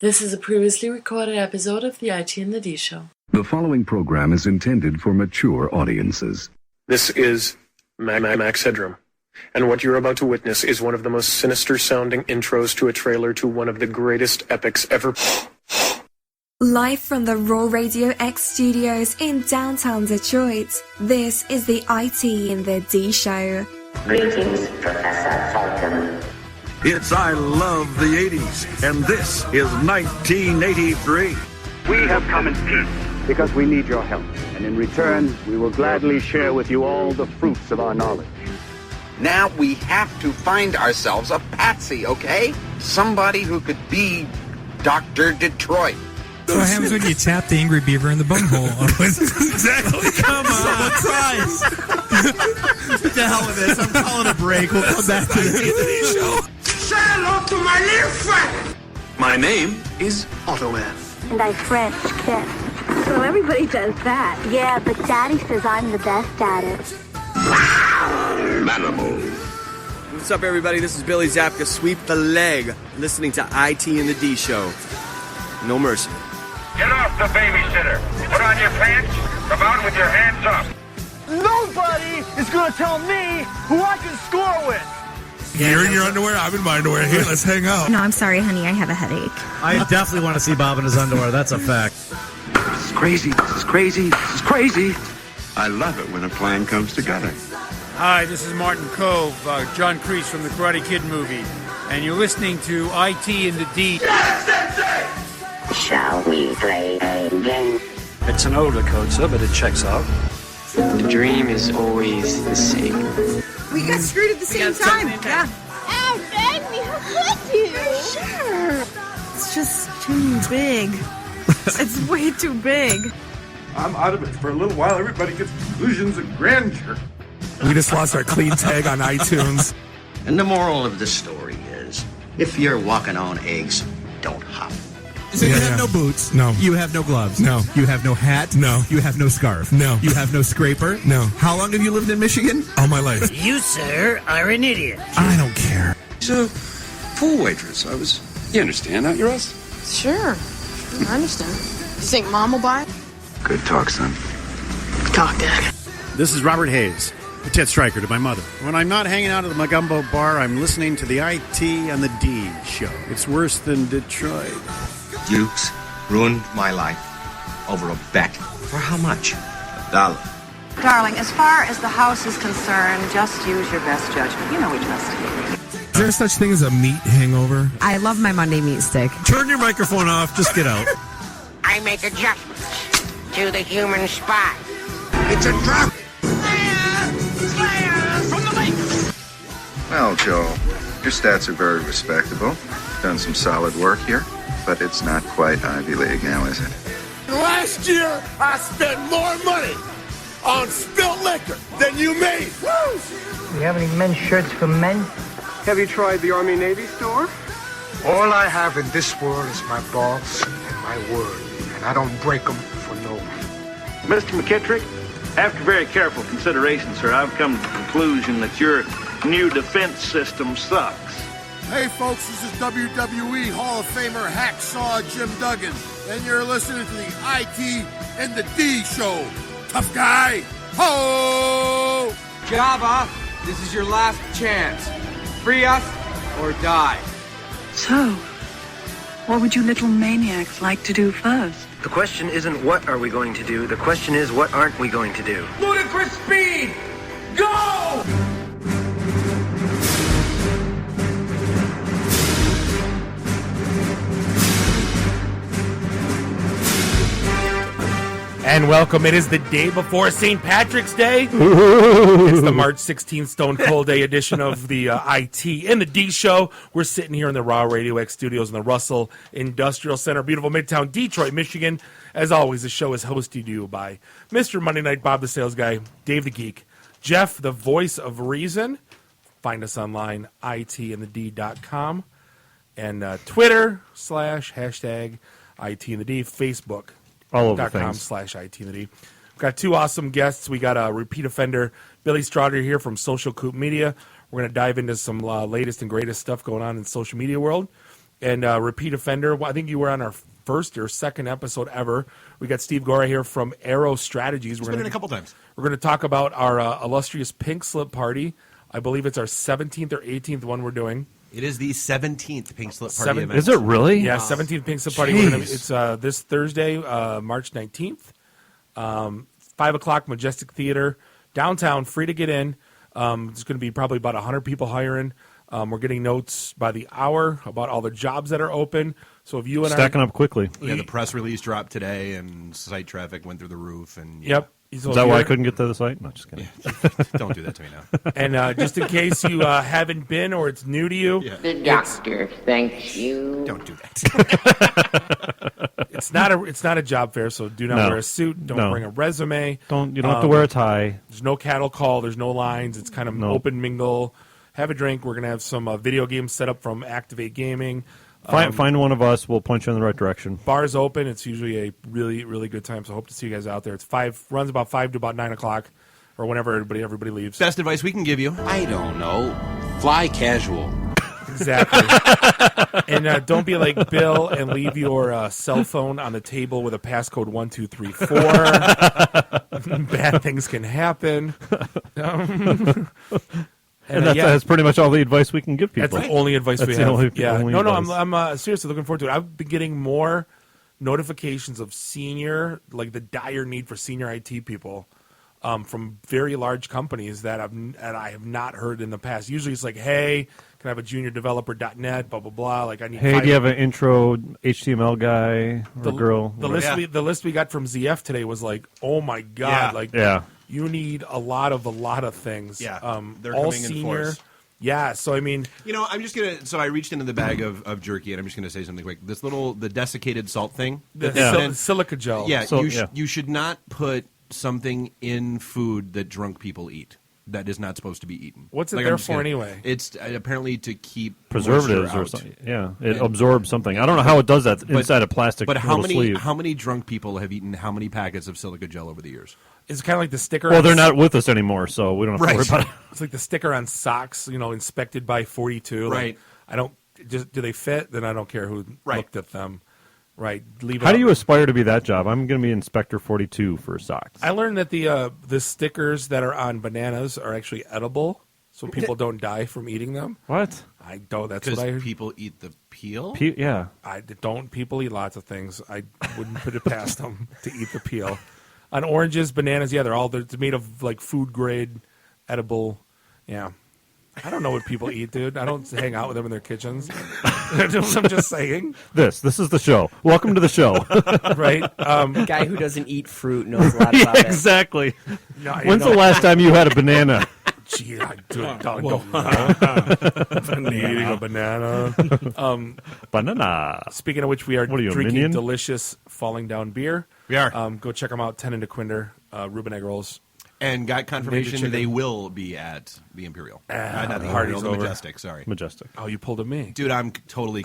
This is a previously recorded episode of the IT and the D Show. The following program is intended for mature audiences. This is Max Headroom, and what you're about to witness is one of the most sinister-sounding intros to a trailer to one of the greatest epics ever. Live from the Raw Radio X studios in downtown Detroit, this is the IT and the D Show. Greetings, Professor Falcon. It's I Love the 80s, and this is 1983. We have come in peace because we need your help. And in return, we will gladly share with you all the fruits of our knowledge. Now we have to find ourselves a patsy, okay? Somebody who could be Dr. Detroit. So what happens when you tap the angry beaver in the bunghole? Exactly. Come on. Someone tries. What the hell with this? I'm calling a break. We'll come back to the show. Say hello to my little friend. My name is Otto F. And I French kiss. So everybody does that. Yeah, but Daddy says I'm the best at it. Manimal. What's up, everybody? This is Billy Zapka. Sweep the leg. Listening to IT and the D Show. No mercy. Get off the babysitter. Put on your pants. Come out with your hands up. Nobody is going to tell me who I can score with. You're in your underwear, I'm in my underwear. Here, let's hang out. No, I'm sorry, honey. I have a headache. I definitely want to see Bob in his underwear. That's a fact. This is crazy. This is crazy. This is crazy. I love it when a plan comes together. Hi, this is Martin Cove, John Kreese from the Karate Kid movie. And you're listening to IT and the D. Shall we play a game? It's an older code, sir, but it checks out. The dream is always the same. We got screwed at the same time. Yeah. Ow, Baby, how could you? Sure. It's just too big. It's way too big. I'm out of it for a little while. Everybody gets illusions of grandeur. We just lost our clean tag on iTunes. And the moral of the story is, if you're walking on eggs, don't hop. So you have no boots. No. You have no gloves. No. You have no hat. No. You have no scarf. No. You have no scraper. No. How long have you lived in Michigan? All my life. You, sir, are an idiot. I don't care. She's a pool waitress. You understand, don't you, Russ? Sure. I understand. You think Mom will buy it? Good talk, son. Talk, Dad. This is Robert Hayes, a Ted Stryker to my mother. When I'm not hanging out at the Magumbo bar, I'm listening to the IT and the D Show. It's worse than Detroit. Dukes ruined my life over a bet. For how much? $1. Darling, as far as the house is concerned, just use your best judgment. You know we trust you. Is there such thing as a meat hangover? I love my Monday meat stick. Turn your microphone off. Just get out. I make adjustments to the human spine. It's a drop. From the lake. Well, Joe, your stats are very respectable. Done some solid work here, but it's not quite Ivy League now, is it? Last year, I spent more money on spilled liquor than you made. Woo! Do you have any men's shirts for men? Have you tried the Army-Navy store? All I have in this world is my balls and my word, and I don't break them for no one. Mr. McKittrick, after very careful consideration, sir, I've come to the conclusion that your new defense system sucks. Hey, folks, this is WWE Hall of Famer Hacksaw Jim Duggan, and you're listening to the IT and the D Show. Tough guy. Ho! Java, this is your last chance. Free us or die. So, what would you little maniacs like to do first? The question isn't what are we going to do, the question is what aren't we going to do. Ludicrous speed! Go! And welcome. It is the day before St. Patrick's Day. It's the March 16th Stone Cold Day edition of the IT and the D Show. We're sitting here in the Raw Radio X studios in the Russell Industrial Center, beautiful Midtown Detroit, Michigan. As always, the show is hosted to you by Mr. Monday Night Bob the Sales Guy, Dave the Geek, Jeff the Voice of Reason. Find us online, itandthed.com, and Twitter / hashtag IT and the D, Facebook. All over .com/IT&D. We've got two awesome guests. We got a repeat offender, Billy Strouder, here from Social Coop Media. We're going to dive into some latest and greatest stuff going on in the social media world. and repeat offender. Well, I think you were on our first or second episode ever. We got Steve Gora here from Arrow Strategies. It's been in a couple times. We're going to talk about our illustrious Pink Slip Party. I believe it's our 17th or 18th one we're doing. It is the 17th Pink Slip Party event. Is it really? Yeah, 17th Pink Slip Party. It's this Thursday, March 19th, 5 o'clock, Majestic Theater, downtown, free to get in. There's going to be probably about 100 people hiring. We're getting notes by the hour about all the jobs that are open. So if you and Stacking up quickly. Yeah, the press release dropped today, and site traffic went through the roof. And Yep. Is that why I couldn't get to the site? No, just kidding. Don't do that to me now. And just in case you haven't been or it's new to you, The doctor thanks you. Don't do that. it's not a job fair, so do not wear a suit. Don't bring a resume. You don't have to wear a tie. There's no cattle call. There's no lines. It's kind of open mingle. Have a drink. We're gonna have some video games set up from Activate Gaming. Find one of us. We'll point you in the right direction. Bar's open. It's usually a really, really good time. So hope to see you guys out there. It's runs about 5 to about 9 o'clock, or whenever everybody leaves. Best advice we can give you. I don't know. Fly casual. Exactly. And don't be like Bill and leave your cell phone on the table with a passcode 1234. Bad things can happen. And that's pretty much all the advice we can give people. That's the only advice we have. Only advice. I'm seriously looking forward to it. I've been getting more notifications of the dire need for senior IT people from very large companies that I have not heard in the past. Usually it's like, hey, can I have a junior developer.net, blah, blah, blah. Like, I need do you have an intro HTML guy or girl? The list we got from ZF today was like, oh my God. You need a lot of things. Yeah, they're all coming senior. in force. Yeah, so I mean, I'm just gonna. So I reached into the bag of jerky, and I'm just gonna say something quick. The desiccated salt thing, silica gel. Yeah, you should not put something in food that drunk people eat. That is not supposed to be eaten. What's it there for anyway? It's apparently to keep preservatives or something. Yeah, it absorbs something. I don't know how it does that inside a plastic. But sleeve. how many drunk people have eaten how many packets of silica gel over the years? It's kind of like the sticker. Well, they're not with us anymore, so we don't have to worry about it. It's like the sticker on socks, inspected by 42. Right. Like, do they fit? Then I don't care who looked at them. Right. How do you aspire to be that job? I'm going to be Inspector 42 for socks. I learned that the stickers that are on bananas are actually edible, so people don't die from eating them. What? I don't. That's what I heard. People eat the peel. Yeah. People eat lots of things. I wouldn't put it past them to eat the peel. On oranges, bananas, they're made of like food grade, edible. Yeah. I don't know what people eat, dude. I don't hang out with them in their kitchens. I'm just saying. This is the show. Welcome to the show. Right? The guy who doesn't eat fruit knows a lot about it. Exactly. When's the last time you had a banana? Gee, I don't know. Eating a banana. Banana. Speaking of which, we are drinking minion? delicious Falling Down beer. We are. Go check them out. 10 and DeQuinder, Reuben egg rolls. And got confirmation they will be at the Imperial. Not the Imperial, the Majestic, sorry. Majestic. Oh, you pulled a me. Dude, I'm totally...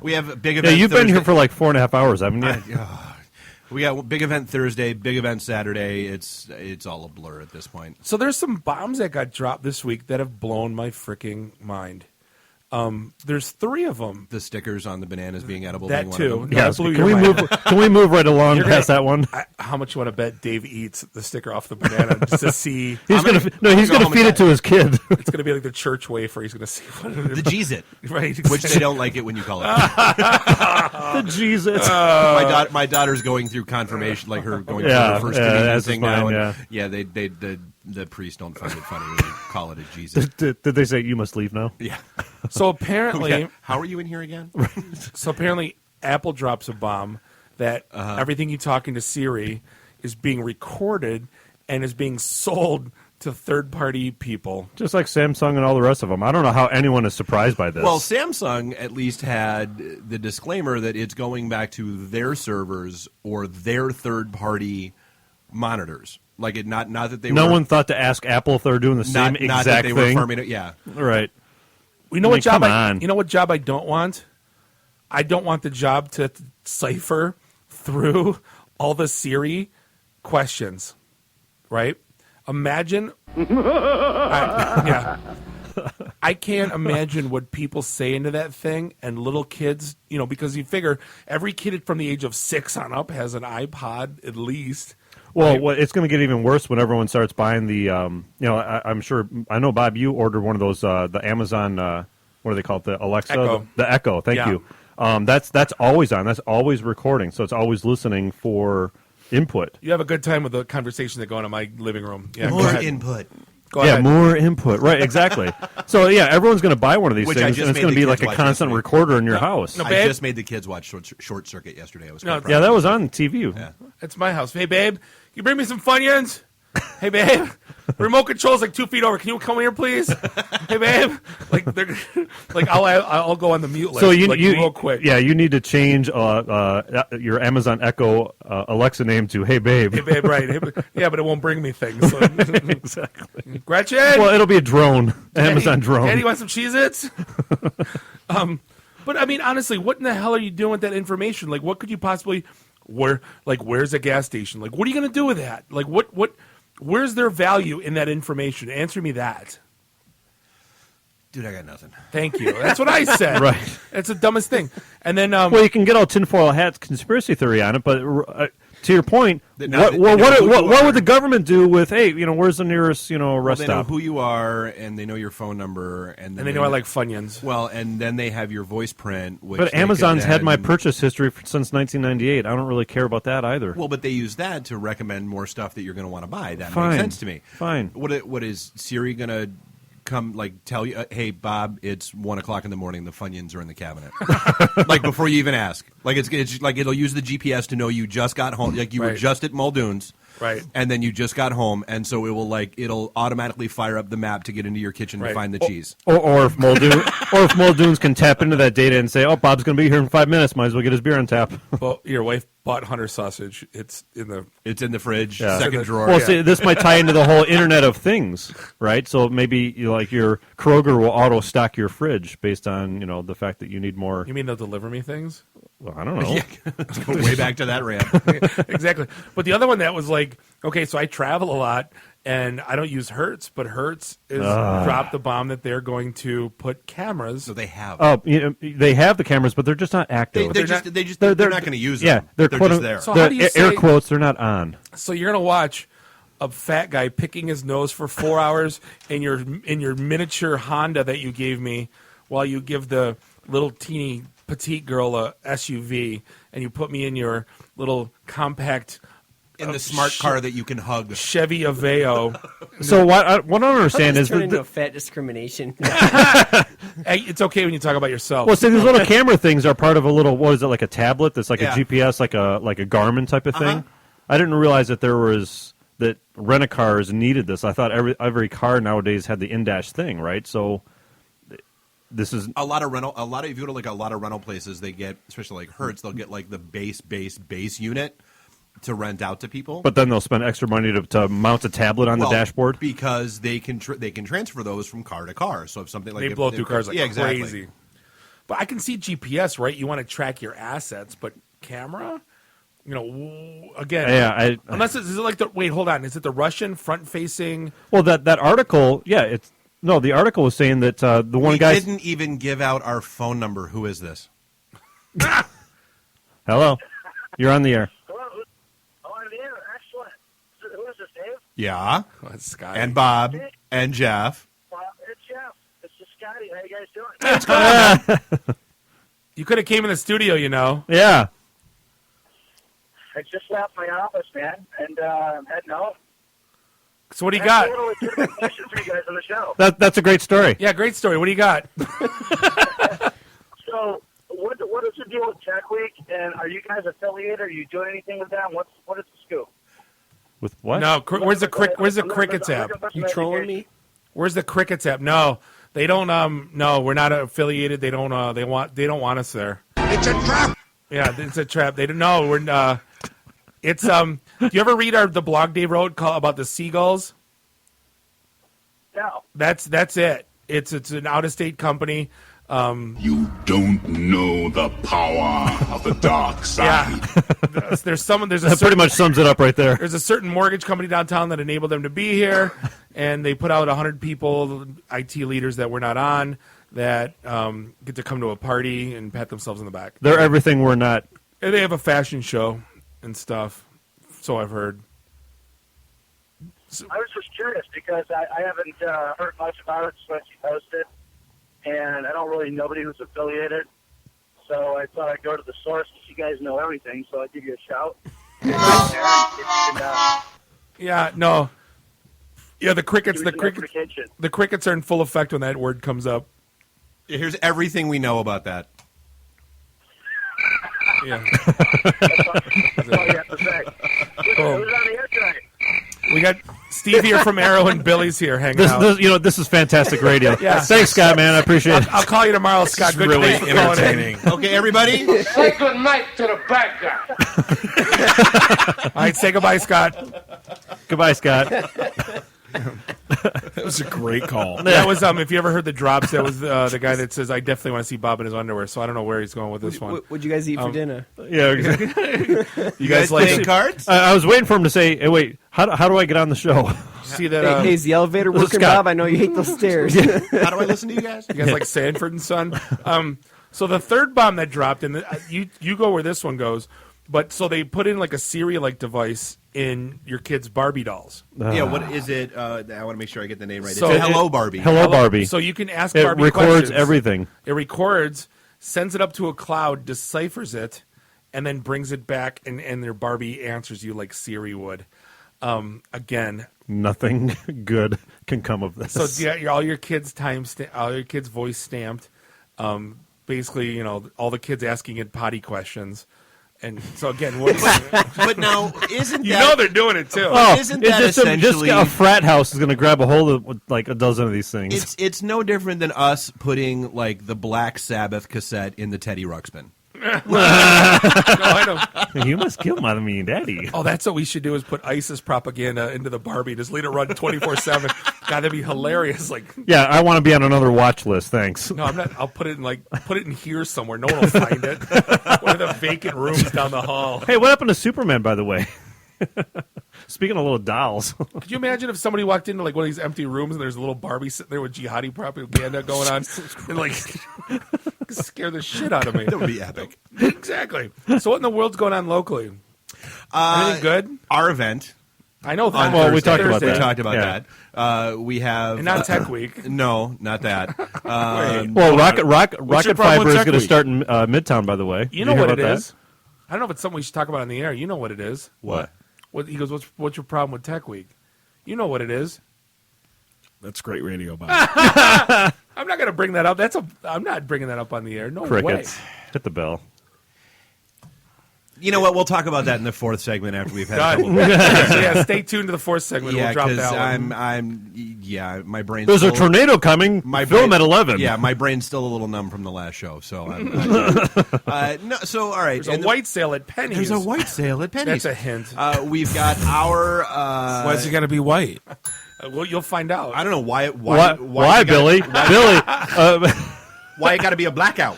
we have a big event you've Thursday. been here for like 4.5 hours, haven't you? We got big event Thursday, big event Saturday. It's all a blur at this point. So there's some bombs that got dropped this week that have blown my freaking mind. There's 3 of them. The stickers on the bananas being edible. That being too. One of them. Yes. Can we move right along past that one? How much you want to bet Dave eats the sticker off the banana just to see? He's going to feed it to his kid. It's going to be like the church wafer. He's going to see what it is. The Jeez-It. Right. Which they don't like it when you call it. The Jeez-It. My daughter's going through confirmation, like her going through her first communion thing now. The priests don't find it funny when you call it a Jesus. Did they say you must leave now? Yeah. So apparently, how are you in here again? So apparently, Apple drops a bomb that everything you talking to Siri is being recorded and is being sold to third-party people. Just like Samsung and all the rest of them. I don't know how anyone is surprised by this. Well, Samsung at least had the disclaimer that it's going back to their servers or their third-party monitors. Like it, not that they. No one thought to ask Apple if they were doing the same exact not that they thing. Were farming it, yeah, right. You know what job? You know what job I don't want? I don't want the job to cipher through all the Siri questions. Right? Imagine. I I can't imagine what people say into that thing, and little kids, because you figure every kid from the age of 6 on up has an iPod at least. Well, it's going to get even worse when everyone starts buying the. I'm sure. I know, Bob, you ordered one of those. The Amazon. What do they call it? The Alexa. Echo. The Echo. Thank you. That's always on. That's always recording. So it's always listening for input. You have a good time with the conversations that go on in my living room. Yeah, more input. Go ahead. More input. Right, exactly. So, everyone's going to buy one of these things, and it's going to be like a constant recorder in your house. No, I just made the kids watch Short Circuit yesterday. I was that was on TV. Yeah. It's my house. Hey, babe, can you bring me some Funyuns? Hey, babe, remote control's like 2 feet over. Can you come here, please? Hey, babe, I'll go on the mute list. So you real quick. Yeah, you need to change your Amazon Echo Alexa name to Hey Babe. Hey, babe, right? Hey, yeah, but it won't bring me things. So. Exactly. Gretchen. Well, it'll be a drone, Amazon drone. Daddy, you want some Cheez-Its? But I mean, honestly, what in the hell are you doing with that information? Like, what could you possibly? Where's a gas station? Like, what are you going to do with that? Like, where's their value in that information? Answer me that. Dude, I got nothing. Thank you. That's what I said. Right. That's the dumbest thing. And then, well, you can get all tinfoil hats conspiracy theory on it, but to your point, what would the government do with, where's the nearest, rest they know stop? who you are, and they know your phone number, and they know I like Funyuns. Well, and then they have your voice print. Which but Amazon's had my purchase history since 1998. I don't really care about that either. Well, but they use that to recommend more stuff that you're going to want to buy. That Fine. makes sense to me. Fine. What is Siri going to come tell you? Hey, Bob, it's 1:00 in the morning. The Funyuns are in the cabinet. Before you even ask. It's like it'll use the GPS to know you just got home. Like you were just at Muldoon's. Right. And then you just got home, and so it'll automatically fire up the map to get into your kitchen to find the cheese. Or if Muldoon's can tap into that data and say, "Oh, Bob's going to be here in 5 minutes. Might as well get his beer on tap." Well, your wife bought Hunter sausage. It's in the fridge, Yeah. second drawer. Well, see, this might tie into the whole Internet of Things, right? So maybe your Kroger will auto stock your fridge based on the fact that you need more. You mean they'll deliver me things? Well, I don't know. Yeah. Let's go way back to that rant. Exactly. But the other one that was okay, so I travel a lot, and I don't use Hertz, but Hertz is dropped the bomb that they're going to put cameras. So they have. Oh, they have the cameras, but they're just not active. They're not going to use them. Yeah, they're just there. So how do you air quotes, they're not on. So you're going to watch a fat guy picking his nose for 4 hours in your miniature Honda that you gave me, while you give the little teeny petite girl a SUV, and you put me in your little compact in the smart car that you can hug, Chevy Aveo. So what I don't understand is into a fat discrimination. Hey, it's okay when you talk about yourself. Well, see, these little camera things are part of a little. What is it, like a tablet? That's like a GPS, like a Garmin type of thing. I didn't realize that that rent-a-cars needed this. I thought every car nowadays had the in-dash thing, right? So. This is if you go to a lot of rental places, they get, especially like Hertz, they'll get the base unit to rent out to people. But then they'll spend extra money to mount a tablet on the dashboard because they can transfer those from car to car. So if something they blow through cars like exactly. crazy. But I can see GPS, right? You want to track your assets, but camera, again, yeah. Unless is it wait, hold on, is it the Russian front facing? Well, that article, yeah, No, the article was saying that the one guy didn't even give out our phone number. Who is this? Hello, you're on the air. Hello, on the air. Excellent. Who is this, Dave? Yeah, it's Scotty and Bob and Jeff. It's Jeff. It's just Scotty. How you guys doing? You could have came in the studio, Yeah. I just left my office, man, and I'm heading home. So what do you got? I have a legitimate question for you guys on the show. That's a great story. Yeah, great story. What do you got? So, what is the deal with Tech Week? And are you guys affiliated? Are you doing anything with them? What is the scoop? With what? No, where's the Crickets app? You trolling me? Where's the Crickets app? No, they don't. No, we're not affiliated. They don't. They don't want us there. It's a trap. Yeah, it's a trap. They don't know. We're. It's Do you ever read the blog Dave wrote about the seagulls? No. That's it. It's an out of state company. You don't know the power of the dark side. Yeah. That pretty much sums it up right there. There's a certain mortgage company downtown that enabled them to be here, and they put out 100 people, IT leaders that we're not on, that get to come to a party and pat themselves on the back. They're everything we're not. And they have a fashion show and stuff, so I've heard. I was just curious because I haven't heard much about it since you posted, and I don't really know nobody who's affiliated. So I thought I'd go to the source because you guys know everything. So I'd give you a shout. Yeah, no. Yeah, the crickets are in full effect when that word comes up. Yeah, here's everything we know about that. Yeah. That's all you have to say. Who's on the air tonight? We got Steve here from Arrow and Billy's here hanging out. This is fantastic radio. Yeah. Thanks, Scott, man. I appreciate it. I'll call you tomorrow, Scott. Good really thanks for calling in. entertaining. Okay, everybody. Say good night to the bad guy. All right, say goodbye, Scott. Goodbye, Scott. That was a great call. That was if you ever heard the drops, that was the guy that says, I definitely want to see Bob in his underwear, so I don't know where he's going with this one. What'd you guys eat for dinner? Yeah, exactly. You guys like playing cards? I was waiting for him to say, hey, wait, how do I get on the show? See that? Hey, is the elevator this is working, Scott. Bob? I know you hate those stairs. How do I listen to you guys? You guys like Sanford and Son? So the third bomb that dropped, and you go where this one goes, but so they put in like a Siri-like device in your kids' Barbie dolls. Yeah, what is it? I want to make sure I get the name right. So it's Hello Barbie. Hello Barbie. So you can ask It Barbie records questions. everything. It records, sends it up to a cloud, deciphers it, and then brings it back, and their Barbie answers you like Siri would. Again, Nothing good can come of this. so yeah, all your kids' all your kids' voice stamped. Basically, all the kids asking it potty questions. And so again, but now isn't you that, know they're doing it too? Oh, isn't it's that just essentially a frat house is going to grab a hold of like a dozen of these things. It's no different than us putting like the Black Sabbath cassette in the Teddy Ruxpin. No, I don't. You must kill mommy and daddy. Oh, that's what we should do is put ISIS propaganda into the Barbie. Just let it run 24/7. God, that'd be hilarious. Like, Yeah, I want to be on another watch list. Thanks. no, I'm not. I'll put it in here somewhere. No one will find it. One of the vacant rooms down the hall. Hey, what happened to Superman, by the way? Speaking of little dolls. Could you imagine if somebody walked into like one of these empty rooms and there's a little Barbie sitting there with jihadi propaganda going on and like scare the shit out of me? That would be epic. Exactly. So what in the world's going on locally? Anything good? Our event. I know that. Well, we talked about Thursday. that. We talked about Yeah. that. We have And not Tech Week. No, not that. Well, Rocket your problem Fiber with is Tech going to Week? start in Midtown, by the way. You Did know hear what about it that? is? I don't know if it's something we should talk about on the air. You know what it is. What? He goes, what's your problem with Tech Week? You know what it is. That's great radio, Bob. I'm not going to bring that up. I'm not bringing that up on the air. No Crickets. way. Hit the bell. You know what? We'll talk about that in the fourth segment after we've had a Done. couple. So yeah, stay tuned to the fourth segment. Yeah, We'll drop because that one. my brain's There's a still- tornado coming. My Film brain- at 11. Yeah, my brain's still a little numb from the last show. So, no. So, all right. There's a white sale at Penny's. There's a white sale at Penny's. That's a hint. We've got our. Why's it got to be white? Well, you'll find out. I don't know why. Why, you Billy? gotta- Billy. Why it got to be a blackout?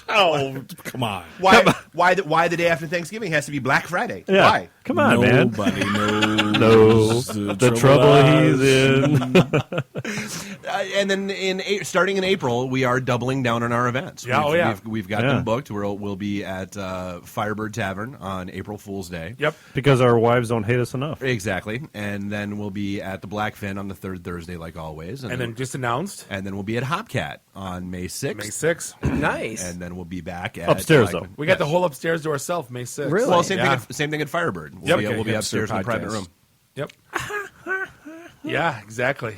Oh, come on. Why the day after Thanksgiving has to be Black Friday? Yeah. Why? Come on, man. Nobody knows The trouble he's in. And then starting in April, we are doubling down on our events. Yeah, We've got them booked. We'll be at Firebird Tavern on April Fool's Day. Yep. Because our wives don't hate us enough. Exactly. And then we'll be at the Blackfin on the third Thursday, like always. And then just announced. And then we'll be at Hopcat on May 6th. May 6th. Nice. And then we'll be back at Upstairs, Blackfin. though. We got the whole upstairs to ourselves, May 6th. Really? Well, same thing at Firebird. We'll be upstairs in the private podcast. room. Yep. Yeah, exactly.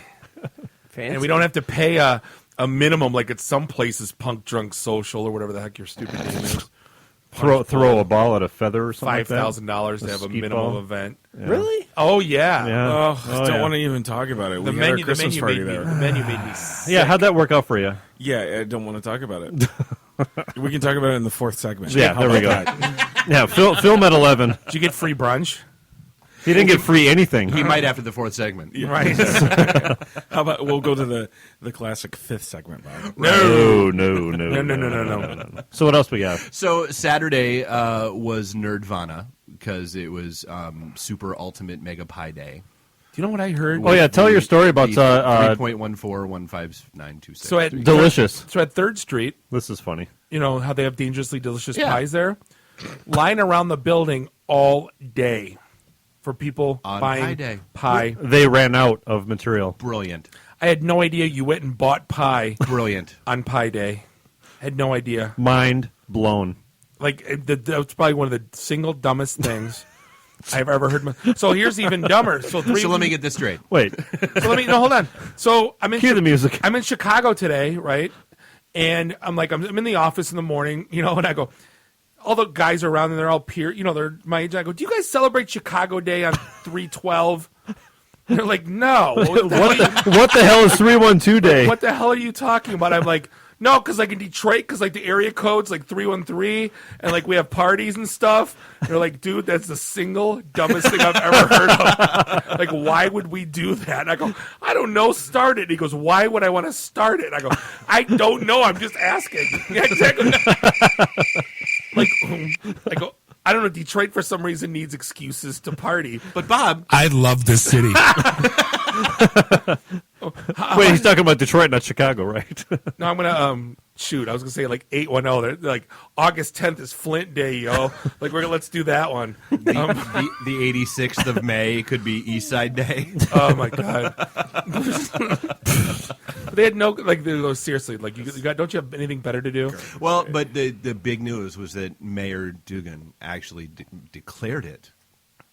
Fancy. And we don't have to pay a minimum like at some places, Punk Drunk Social or whatever the heck your stupid name is. Throw a ball at a feather or something like that. $5,000 to have a skeet minimum ball. event. Yeah. Really? Oh yeah. Yeah. Don't want to even talk about it. The We had our menu, Christmas party there. the menu made me sick. Yeah, how'd that work out for you? Yeah, I don't want to talk about it. We can talk about it in the fourth segment. Yeah, How there we go. about that? Yeah, film at 11. Did you get free brunch? He didn't get free anything. He might after the fourth segment. Right. How about we'll go to the classic fifth segment, Bob? No. So what else we got? So Saturday was Nerdvana because it was Super Ultimate Mega Pie Day. Do you know what I heard? Oh, yeah, tell your story about 3.141592. So at delicious. So at 3rd Street, this is funny. You know how they have dangerously delicious pies there? Line around the building all day for people On buying Pie Day. pie. They ran out of material. Brilliant. I had no idea you went and bought pie. Brilliant. On Pie Day. Had no idea. Mind blown. Like, that's probably one of the single dumbest things I've ever heard. So here's even dumber. So let me get this straight. Wait. Hold on. So I'm in Cue the music. I'm in Chicago today, right? And I'm in the office in the morning, and I go, all the guys are around and they're all they're my age. I go, do you guys celebrate Chicago Day on 3/12? They're like, no. What the hell is 312 Day? What the hell are you talking about? I'm like, no, because in Detroit, because the area code's 313, and we have parties and stuff. And they're like, dude, that's the single dumbest thing I've ever heard of. Why would we do that? And I go, I don't know, start it. And he goes, why would I want to start it? And I go, I don't know, I'm just asking. Yeah, exactly. I go, I don't know, Detroit for some reason needs excuses to party. But Bob, I love this city. Wait, he's talking about Detroit, not Chicago, right? No, I'm gonna shoot. I was gonna say 810. They're August 10th is Flint Day, yo. Let's do that one. The 86th of May could be East Side Day. Oh my god. They had no they go, seriously. You got. Don't you have anything better to do? Well, but the big news was that Mayor Dugan actually declared it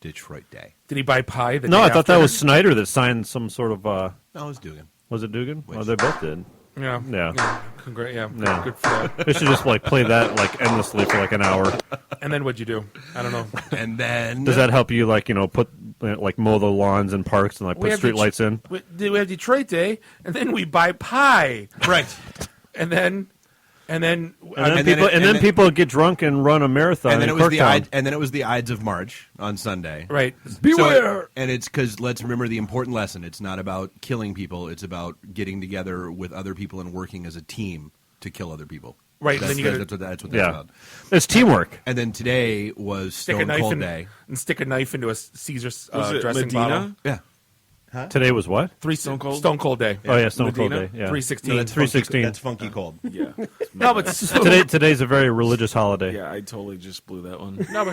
Detroit Day. Did he buy pie? No, I thought that was Snyder that signed some sort of. No, it was Dugan. Was it Dugan? Well, they both did. Yeah. Yeah. Congrats. Yeah. Yeah. Good for that. They should just play that endlessly for an hour. And then what'd you do? I don't know. And then does that help you put mow the lawns and parks and put street lights in? We have Detroit Day, and then we buy pie. Right. And then people get drunk and run a marathon. And then in it was Corktown. and then it was the Ides of March on Sunday. Right. Beware. And it's because let's remember the important lesson. It's not about killing people. It's about getting together with other people and working as a team to kill other people. Right. That's, then that's what that's yeah. about. It's teamwork. And then today was Stone Cold Day. And stick a knife into a Caesar dressing Medina? bottle. Yeah. Huh? Today was what? Stone Cold Day. Oh yeah, Stone Cold Medina? Day. Yeah. 316. No, that's 316. That's funky cold. Yeah. No, but today's a very religious holiday. Yeah, I totally just blew that one. No,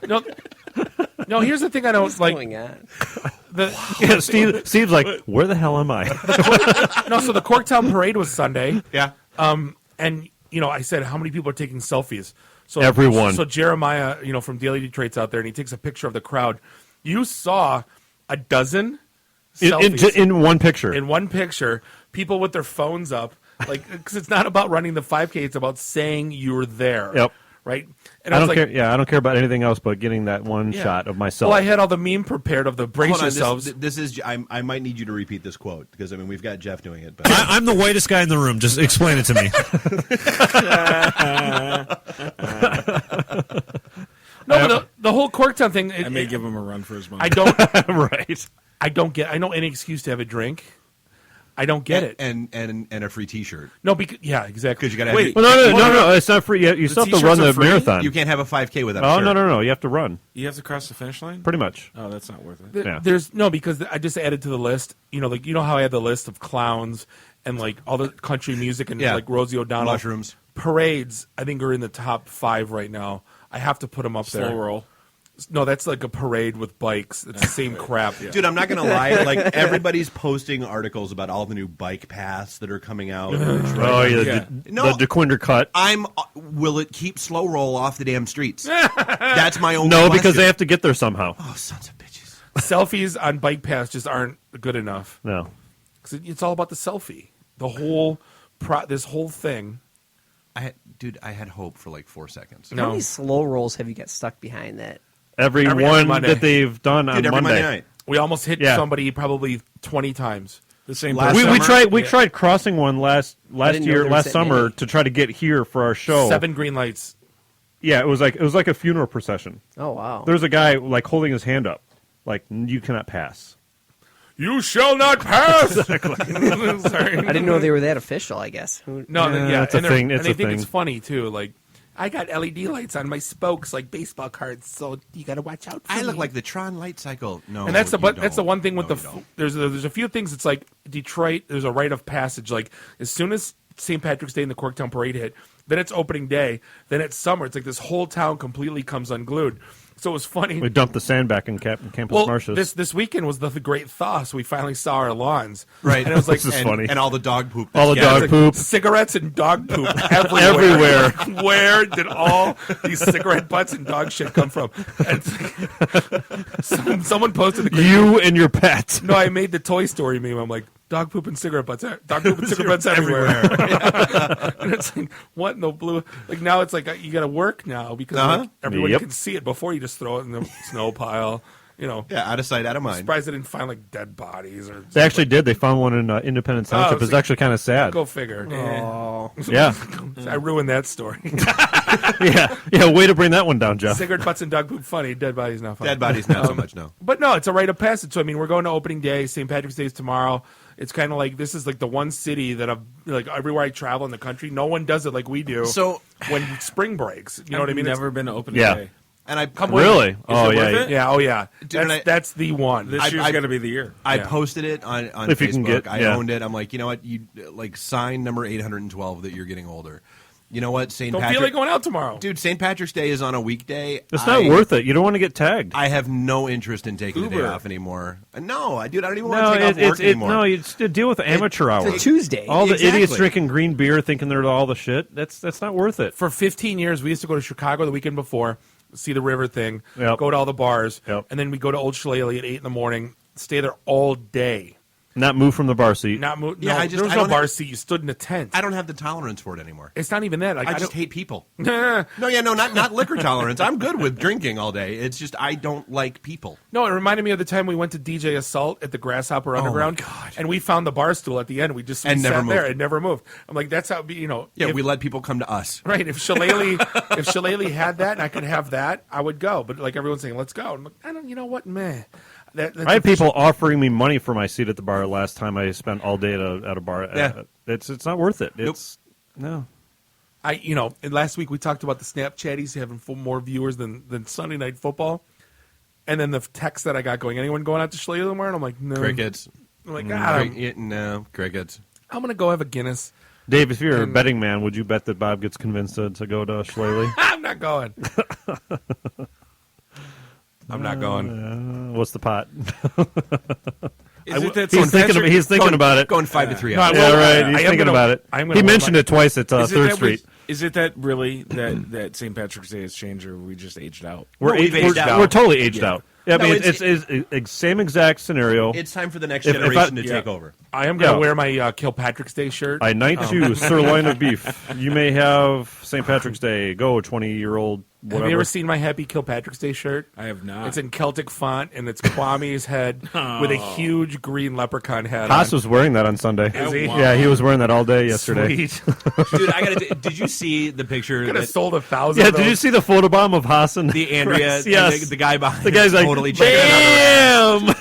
but no. Here's the thing I don't like. Going on? Steve's like, where the hell am I? So the Corktown Parade was Sunday. Yeah. And I said, how many people are taking selfies? So everyone. So Jeremiah, from Daily Detroit's out there, and he takes a picture of the crowd. You saw a dozen selfies in one picture. In one picture, people with their phones up, because it's not about running the 5K; it's about saying you're there. Yep. Right. And I don't care. Yeah, I don't care about anything else but getting that one shot of myself. Well, I had all the meme prepared of the brace Hold on, yourselves. This is. I might need you to repeat this quote because we've got Jeff doing it. But I'm the whitest guy in the room. Just explain it to me. No, but the whole Corktown thing. I may give him a run for his money. I don't. Right. I don't get. I know any excuse to have a drink. I don't get it. And a free T-shirt. No, because exactly. Because you got to. Wait. No, it's not free. You still have to run the marathon. You can't have a 5K without. Oh a shirt. no! You have to run. You have to cross the finish line? Pretty much. Oh, that's not worth it. Yeah. There's because I just added to the list. How I had the list of clowns and all the country music and Rosie O'Donnell mushrooms parades. I think are in the top 5 right now. I have to put them up there. Slow roll. No, that's like a parade with bikes. It's the same crap. Yeah. Dude, I'm not going to lie. Everybody's posting articles about all the new bike paths that are coming out. The DeQuinder cut. Will it keep slow roll off the damn streets? That's my only No, question. because they have to get there somehow. Oh, sons of bitches. Selfies on bike paths just aren't good enough. No. Because it's all about the selfie. The whole this whole thing. I had hope for 4 seconds. How many slow rolls have you got stuck behind that? Every one that they've done on every Monday night. We almost hit somebody probably 20 times. The same. We tried crossing one last summer to try to get here for our show. 7 green lights. Yeah, it was like a funeral procession. Oh wow! There's a guy holding his hand up, you cannot pass. You shall not pass. Exactly. Sorry. I didn't know they were that official. I guess. No, it's a thing. And they think it's funny too. I got LED lights on my spokes like baseball cards, so you got to watch out for I look me. like the Tron light cycle. No, And that's the you that's the don't. one thing with No, the you don't. there's a few things. It's like Detroit. There's a rite of passage. Like as soon as St. Patrick's Day and the Corktown Parade hit, then it's opening day. Then it's summer. It's like this whole town completely comes unglued. So it was funny. We dumped the sand back in Campus Well, Martius. this weekend was the great thaw, so we finally saw our lawns. Right. And it was like, This is funny. And all the dog poop. All the that's dog like poop. cigarettes and dog poop everywhere. Everywhere. Where did all these cigarette butts and dog shit come from? And someone posted the You and your pet. No, I made the Toy Story meme. I'm like, dog poop and cigarette butts. Dog poop and cigarette butts everywhere. And it's like, what in the blue? Like now it's like you got to work now because like, everybody Yep. can see it before you just throw it in the snow pile. You know, Yeah, out of sight, out of I'm mind. surprised they didn't find like dead bodies or. They actually did. They found one in Independence Township. It's like, actually kind of sad. Go figure. Oh. Yeah. I ruined that story. yeah. Way to bring that one down, Jeff. Cigarette butts and dog poop funny. Dead bodies not funny. Dead bodies not so much, no. But no, it's a rite of passage. So I mean, we're going to opening day. St. Patrick's Day is tomorrow. It's kind of like this is like the one city that I've like everywhere I travel in the country, no one does it like we do. So when spring breaks, you know what I mean? Never been to opening Yeah. day. And I Come with Really? me. Oh, it yeah. worth it? Yeah, oh yeah. Dude, That's the one. This year's got to be the year. I Yeah. posted it on If Facebook. you can get- I yeah. owned it. I'm like, you know what? You like sign number 812 that you're getting older. You know what? St. Don't Patrick. feel like going out tomorrow. Dude, St. Patrick's Day is on a weekday. It's not worth it. You don't want to get tagged. I have no interest in taking the day Uber. off anymore. No, dude, I don't even want No, to take off work anymore. no, you just deal with amateur hours. It's a Tuesday. All the Exactly. idiots drinking green beer, thinking they're all the shit. That's not worth it. For 15 years, we used to go to Chicago the weekend before, see the river thing, Yep. go to all the bars, Yep. and then we go to Old Shillelagh at 8 in the morning, stay there all day. Not move from the bar seat. Not move. Yeah, no, I just- there was I no don't bar have- seat. You stood in a tent. I don't have the tolerance for it anymore. It's not even that. Like, I just don't- hate people. No, not liquor tolerance. I'm good with drinking all day. It's just I don't like people. No, it reminded me of the time we went to DJ Assault at the Grasshopper Underground, and we found the bar stool at the end. We just And sat never there moved. and never moved. I'm like, that's how you know. Yeah, if- we let people come to us. right. If Shillelagh had that and I could have that, I would go. But like everyone's saying, let's go. I'm like, I don't. You know what, meh. That's I had people offering me money for my seat at the bar last time I spent all day at a bar. Yeah. It's not worth it. It's no. And last week we talked about the Snapchatties having more viewers than Sunday Night Football, and then the text that I got going, anyone going out to Shillelagh tomorrow? And I'm like, no. Crickets. I'm like, God, No, crickets. I'm gonna go have a Guinness. Dave, if you're a betting man, would you bet that Bob gets convinced to go to Shillelagh? I'm not going. I'm not going. What's the pot? He's thinking about it. Going 5-3. No, I will. Yeah, right. I He's am thinking gonna- about it. I'm gonna He wear mentioned my- it twice at Third Street. Is it that really that St. Patrick's Day has changed, or we just aged out? we've aged out. We're totally aged Yeah. out. Yeah, I No, mean, it's- it's same exact scenario. It's time for the next If I- generation to yeah. take over. I am going to Yeah. wear my Kilpatrick's Day shirt. I knight you, sirloin of beef. You may have St. Patrick's Day. Go, 20-year-old. Whatever. Have you ever seen my Happy Kilpatrick's Day shirt? I have not. It's in Celtic font, and it's Kwame's head with a huge green leprechaun hat Haas on. was wearing that on Sunday. Is he? Yeah, he was wearing that all day yesterday. Sweet. Dude, did you see the picture? Could have that- sold 1,000 Yeah, of did you those. see the photobomb of Haas and The Andrea, Chris? Yes. the guy behind The guy's like, totally checking it out. bam!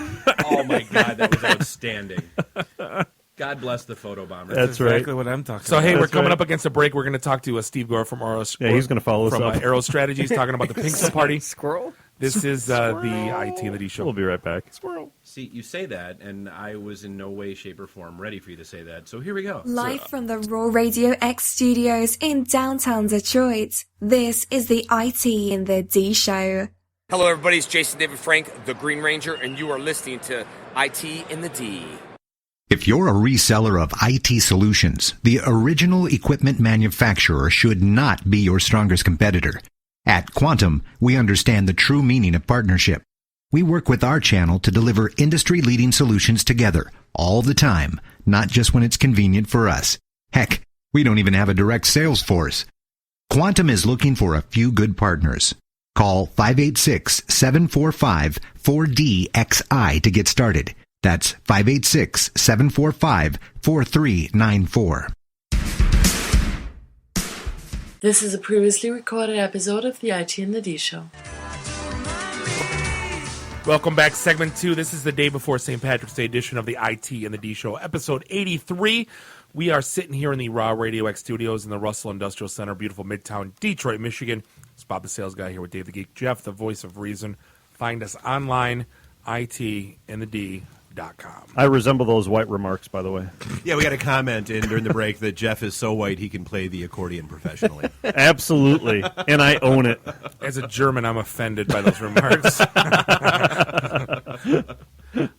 Oh my god, that was outstanding. God bless the photo bomber. That's right. Exactly what I'm talking So, about. hey, we're That's coming right. up against a break. We're going to talk to Steve Gore from Aero. Yeah, he's gonna follow us from up. Aero Strategies, talking about the Pink Party. Squirrel? This is the IT and the D show. We'll be right back. Squirrel. See, you say that, and I was in no way, shape, or form ready for you to say that. So here we go. Live from the Raw Radio X studios in downtown Detroit, this is the IT in the D show. Hello, everybody. It's Jason David Frank, the Green Ranger, and you are listening to IT in the D. If you're a reseller of IT solutions, the original equipment manufacturer should not be your strongest competitor. At Quantum, we understand the true meaning of partnership. We work with our channel to deliver industry-leading solutions together, all the time, not just when it's convenient for us. Heck, we don't even have a direct sales force. Quantum is looking for a few good partners. Call 586-745-4DXI to get started. That's 586-745-4394. This is a previously recorded episode of the IT and the D Show. Welcome back, segment 2. This is the day before St. Patrick's Day edition of the IT and the D Show, episode 83. We are sitting here in the Raw Radio X studios in the Russell Industrial Center, beautiful Midtown Detroit, Michigan. It's Bob the Sales Guy here with Dave the Geek, Jeff, the voice of reason. Find us online, itandthed.com. I resemble those white remarks, by the way. Yeah, we got a comment in during the break that Jeff is so white he can play the accordion professionally. Absolutely, and I own it. As a German, I'm offended by those remarks.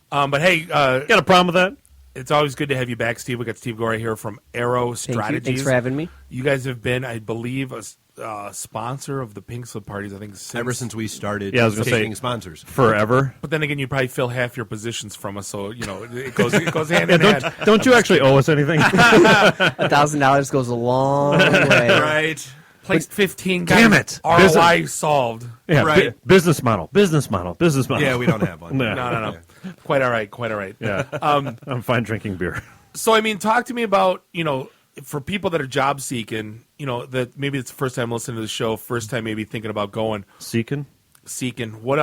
But hey, got a problem with that? It's always good to have you back, Steve. We got Steve Gorey here from Arrow Strategies. Thanks for having me. You guys have been, I believe, a sponsor of the Pink Slip parties. I think ever since we started. Yeah, I was going to say sponsors forever. But then again, you probably fill half your positions from us, so it goes hand in hand. Don't you actually owe us anything? $1,000 goes a long way. Right. Placed 15 guys. Damn it. ROI solved. Yeah, right. Business model. Yeah, we don't have one. No. Quite all right. Yeah. I'm fine drinking beer. So, I mean, talk to me about, for people that are job seeking, that maybe it's the first time listening to the show, first time maybe thinking about going. Seeking. What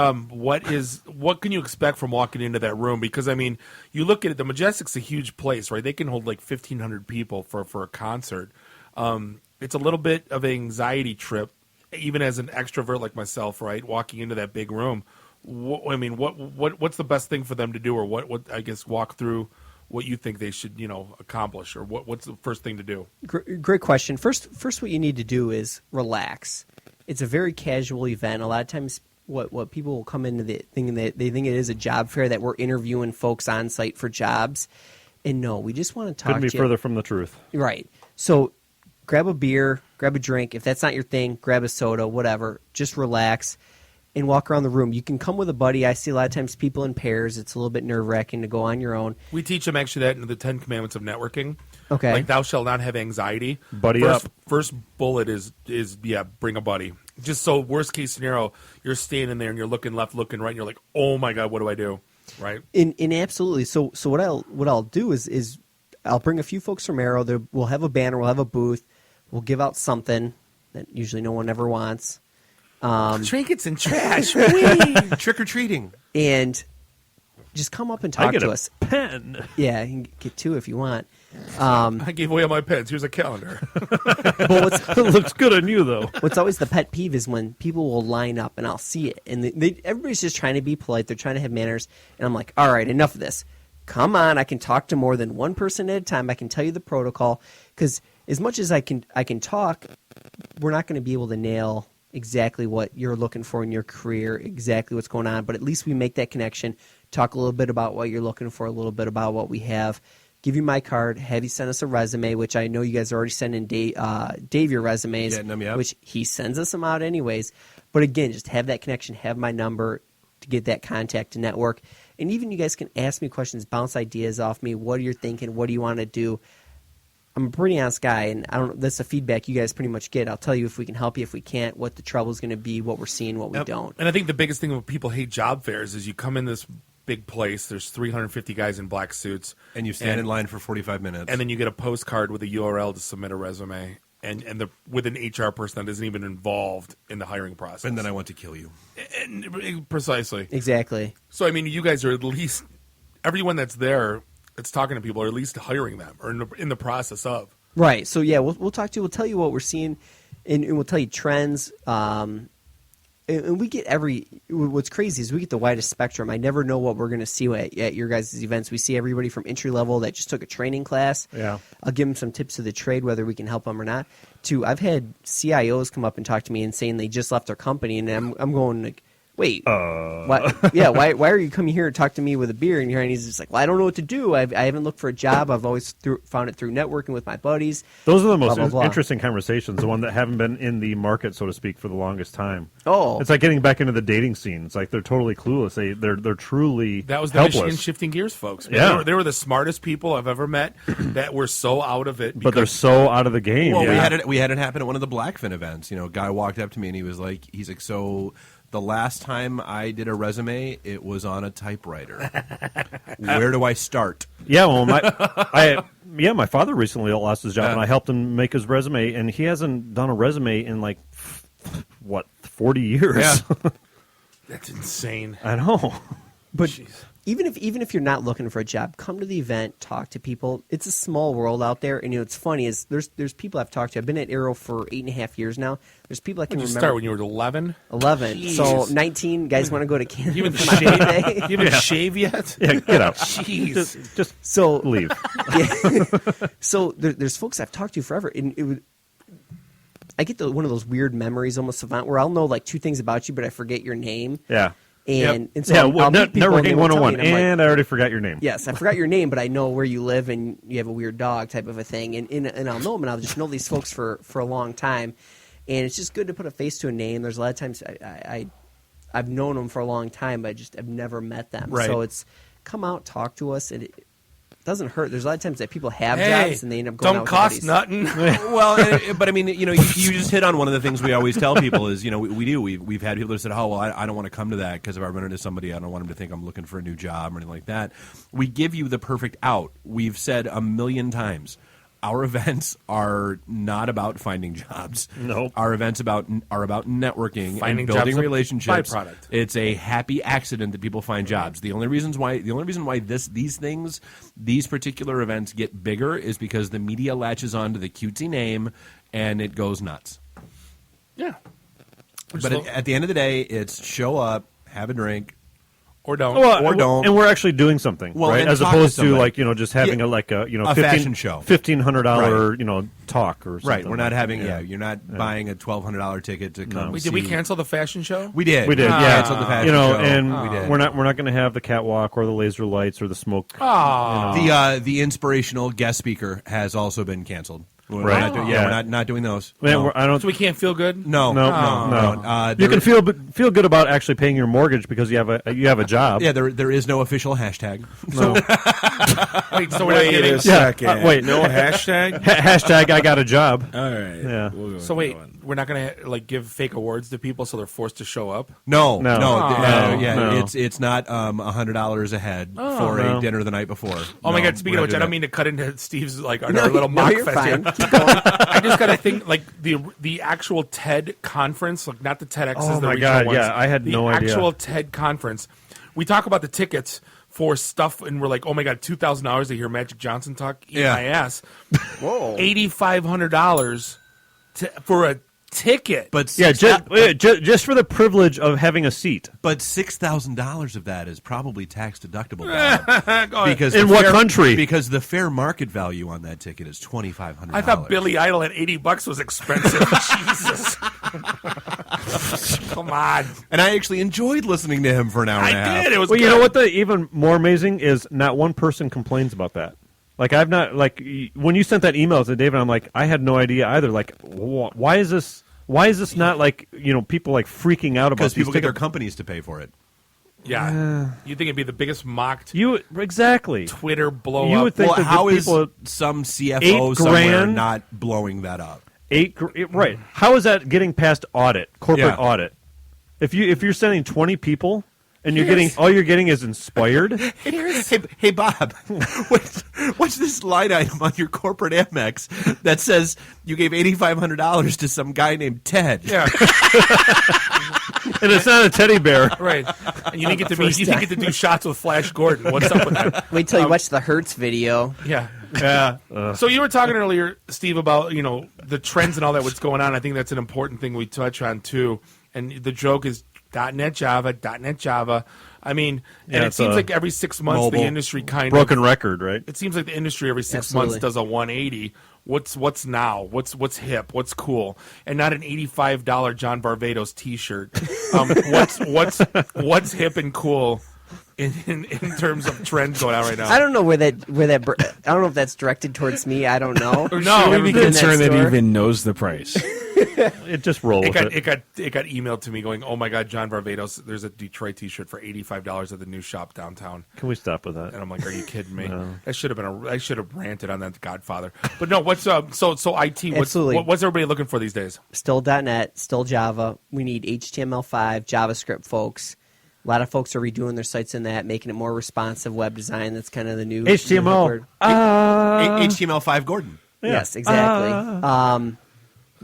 can you expect from walking into that room? Because, I mean, you look at it, the Majestic's a huge place, right? They can hold like 1,500 people for a concert. It's a little bit of an anxiety trip, even as an extrovert like myself, right? Walking into that big room. What's the best thing for them to do, or what I guess walk through what you think they should accomplish, or what's the first thing to do? Great question. First, what you need to do is relax. It's a very casual event. A lot of times, what people will come into thinking that they think it is a job fair, that we're interviewing folks on site for jobs, and no, we just want to talk. Couldn't be further from the truth. Right. So, grab a beer, grab a drink. If that's not your thing, grab a soda, whatever. Just relax and walk around the room. You can come with a buddy. I see a lot of times people in pairs. It's a little bit nerve-wracking to go on your own. We teach them actually that in the 10 Commandments of networking. Okay. Like, thou shalt not have anxiety. Buddy up. First bullet is bring a buddy. Just so worst case scenario, you're standing there and you're looking left, looking right, and you're like, oh my God, what do I do? Right. And absolutely. So what I'll do is I'll bring a few folks from Arrow. We'll have a banner. We'll have a booth. We'll give out something that usually no one ever wants. Trinkets and trash. Trick or treating. And just come up and talk to us. Pen. Yeah, you can get two if you want. I gave away all my pens. Here's a calendar. But it looks good on you, though. What's always the pet peeve is when people will line up and I'll see it. And everybody's just trying to be polite. They're trying to have manners. And I'm like, all right, enough of this. Come on, I can talk to more than one person at a time. I can tell you the protocol. Because as much as I can talk, we're not going to be able to nail exactly what you're looking for in your career, exactly what's going on. But at least we make that connection, talk a little bit about what you're looking for, a little bit about what we have, give you my card, have you send us a resume, which I know you guys are already sending Dave your resumes, which he sends us them out anyways. But again, just have that connection, have my number to get that contact to network. And even you guys can ask me questions, bounce ideas off me. What are you thinking? What do you want to do? I'm a pretty honest guy, and that's the feedback you guys pretty much get. I'll tell you if we can help you, if we can't, what the trouble is going to be, what we're seeing, what we don't. And I think the biggest thing when people hate job fairs is you come in this big place, there's 350 guys in black suits. And you stand in line for 45 minutes. And then you get a postcard with a URL to submit a resume, and with an HR person that isn't even involved in the hiring process. And then I want to kill you. Precisely. Exactly. So, I mean, you guys are at least, everyone that's there that's talking to people, or at least hiring them, or in the process of. Right. So, yeah, we'll talk to you. We'll tell you what we're seeing, and we'll tell you trends. And we get what's crazy is we get the widest spectrum. I never know what we're going to see at your guys' events. We see everybody from entry level that just took a training class. Yeah. I'll give them some tips of the trade, whether we can help them or not. To I've had CIOs come up and talk to me and saying they just left their company, and I'm going like, wait, why are you coming here to talk to me with a beer in here? And he's just like, well, I don't know what to do. I haven't looked for a job. I've always found it through networking with my buddies. Those are the most blah, blah, blah. interesting conversations, the one that haven't been in the market, so to speak, for the longest time. Oh. It's like getting back into the dating scene. It's like they're totally clueless. They're truly That was the helpless. Michigan shifting gears, folks. Yeah. They were the smartest people I've ever met that were so out of it. But they're so out of the game. Well, yeah. we had it happen at one of the Blackfin events. A guy walked up to me and he was like, so the last time I did a resume, it was on a typewriter. Where do I start? Yeah, well, my father recently lost his job, and I helped him make his resume, and he hasn't done a resume in 40 years? Yeah. That's insane. I know. But even if you're not looking for a job, come to the event, talk to people. It's a small world out there, and it's funny is there's people I've talked to. I've been at Arrow for 8.5 years now. There's people I can Did you remember. start when you were 11? 11. Jeez. So 19 guys want to go to Canada. You haven't for my shaved? birthday? You haven't shaved yet? Yeah, get out. Jeez. Just so leave. Yeah. So there's folks I've talked to forever, and I get one of those weird memories, almost savant, where I'll know like 2 things about you, but I forget your name. Yeah. And so yeah, I'll meet people and they networking won't tell me, 101, and I'm like, and I already forgot your name. yes, I forgot your name, but I know where you live and you have a weird dog type of a thing. And I'll know them, and I'll just know these folks for a long time. And it's just good to put a face to a name. There's a lot of times I've known them for a long time, but I've never met them. Right. So it's come out, talk to us, and it doesn't hurt. There's a lot of times that people have Hey, jobs and they end up going don't out with cost buddies. nothing. Well, but I mean, you just hit on one of the things we always tell people is, we've had people that said, oh, well, I don't want to come to that because if I run into somebody, I don't want them to think I'm looking for a new job or anything like that. We give you the perfect out. We've said a million times, our events are not about finding jobs. Nope. Our events are about networking Finding and building jobs is a relationships. byproduct. It's a happy accident that people find jobs. The only reason why these particular events get bigger is because the media latches on to the cutesy name and it goes nuts. Yeah. But at the end of the day, it's show up, have a drink, or don't, or don't, and we're actually doing something, Well, right? and As talk opposed to to somebody. like just having Yeah. a fashion show, $1,500 Right. Talk or something. Right, we're not like having. that. Yeah, you're not buying a $1,200 ticket to come. Did we cancel the fashion show? We did. We did. We Yeah, canceled the fashion show. and We did. we're not going to have the catwalk or the laser lights or the smoke. The inspirational guest speaker has also been canceled. We're Right. we're not doing those. Man, No. So we can't feel good? No. You can feel good about actually paying your mortgage because you have a job. Yeah, there is no official hashtag. No. Wait, so we're not getting. a second. wait, No hashtag? Hashtag I got a job. All right. Yeah. So wait, we're not going to give fake awards to people so they're forced to show up? No. No. It's not $100 a head for No. a dinner the night before. Oh my No, God! Speaking we're of which, not I don't doing mean to cut into Steve's our No, little no, mock you're fest fine. here. Keep going. I just got to think like the actual TED conference, like not the TEDx's, Oh the my regional God, ones. yeah, I had no idea. The actual TED conference. We talk about the tickets for stuff, and we're like, oh my God, $2,000 to hear Magic Johnson talk. Eat Yeah. my ass. Whoa. $8,500 for a ticket. But Yeah, just for the privilege of having a seat. But $6,000 of that is probably tax deductible. Go ahead. Because In the what fair- country? Because the fair market value on that ticket is $2,500. I thought Billy Idol at $80 was expensive. Jesus. Come on. And I actually enjoyed listening to him for an hour and a half. I did. It was Well, good. you know what? The even more amazing is not one person complains about that. Like I've not when you sent that email to David, I'm like, I had no idea either. Like, why is this? Why is this not like people like freaking out about Because these people get their tickets? companies to pay for it. Yeah. You think it'd be the biggest mocked Exactly. Twitter blow You up? would think Well, that how the is people some CFO $8 somewhere grand? not blowing that up? right? How is that getting past corporate Yeah. audit? If you're sending 20 people and you're Here's- all you're getting is inspired. Hey, Bob, what's this line item on your corporate Amex that says you gave $8,500 to some guy named Ted? Yeah. And it's not a teddy bear. Right. And you didn't get to do shots with Flash Gordon. What's up with that? Wait till you watch the Hertz video. Yeah. Yeah. So you were talking earlier, Steve, about the trends and all that. What's going on? I think that's an important thing we touch on too. And the joke is .NET Java. I mean, and Yeah, it it's seems a like every 6 months mobile the industry kind Broken of record, right? It seems like the industry every 6 Absolutely. months does a 180. What's now? What's hip? What's cool? And not an $85 John Barbados T-shirt. What's hip and cool in terms of trends going on right now? I don't know where that I don't know if that's directed towards me. I don't know. No, Should Never we be been in concerned that he store. even knows the price? It just rolls. It got emailed to me going, oh my God, John Barbados, there's a Detroit T-shirt for $85 at the new shop downtown. Can we stop with that? And I'm like, are you kidding me? No. I should have ranted on that Godfather. But no, what's so IT? Absolutely. What's everybody looking for these days? Still .NET, still Java. We need HTML5, JavaScript folks. A lot of folks are redoing their sites in that, making it more responsive web design. That's kind of the new HTML. word. HTML5 Gordon. Yes, exactly.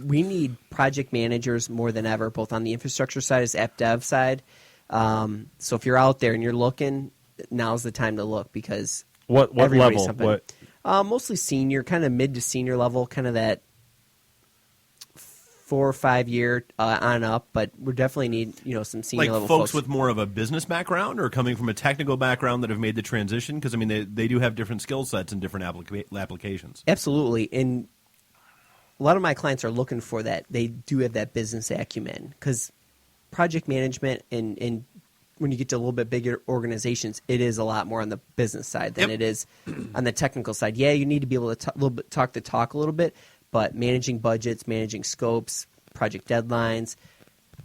We need project managers more than ever, both on the infrastructure side as app dev side. So if you're out there and you're looking, now's the time to look because what everybody's level? something. What? Mostly senior, kind of mid to senior level, kind of that 4 or 5 year on up. But we definitely need some senior Like level folks with more of a business background or coming from a technical background that have made the transition? Because, I mean, they do have different skill sets and different applications. Absolutely. And a lot of my clients are looking for that. They do have that business acumen because project management and when you get to a little bit bigger organizations, it is a lot more on the business side than it is on the technical side. Yeah, you need to be able to talk the talk a little bit, but managing budgets, managing scopes, project deadlines,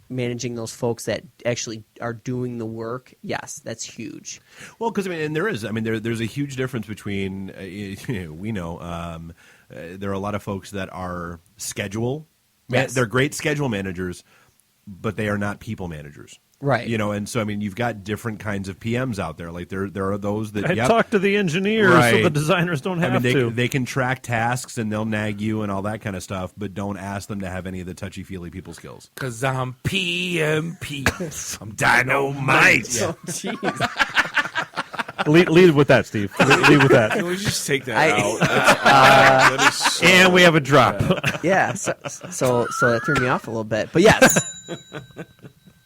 managing those folks that actually are doing the work, yes, that's huge. Well, because there's a huge difference between we know there are a lot of folks that are schedule. Yes. They're great schedule managers, but they are not people managers. Right. And so, you've got different kinds of PMs out there. Like, there are those that... talk to the engineers so the designers don't have to. They can track tasks and they'll nag you and all that kind of stuff, but don't ask them to have any of the touchy-feely people skills. Because I'm PMP. I'm dynamite. Oh, jeez. Lead with that, Steve. Lead with that. Can we just take that out? That is so and we have a drop. Yeah, so that threw me off a little bit. But yes,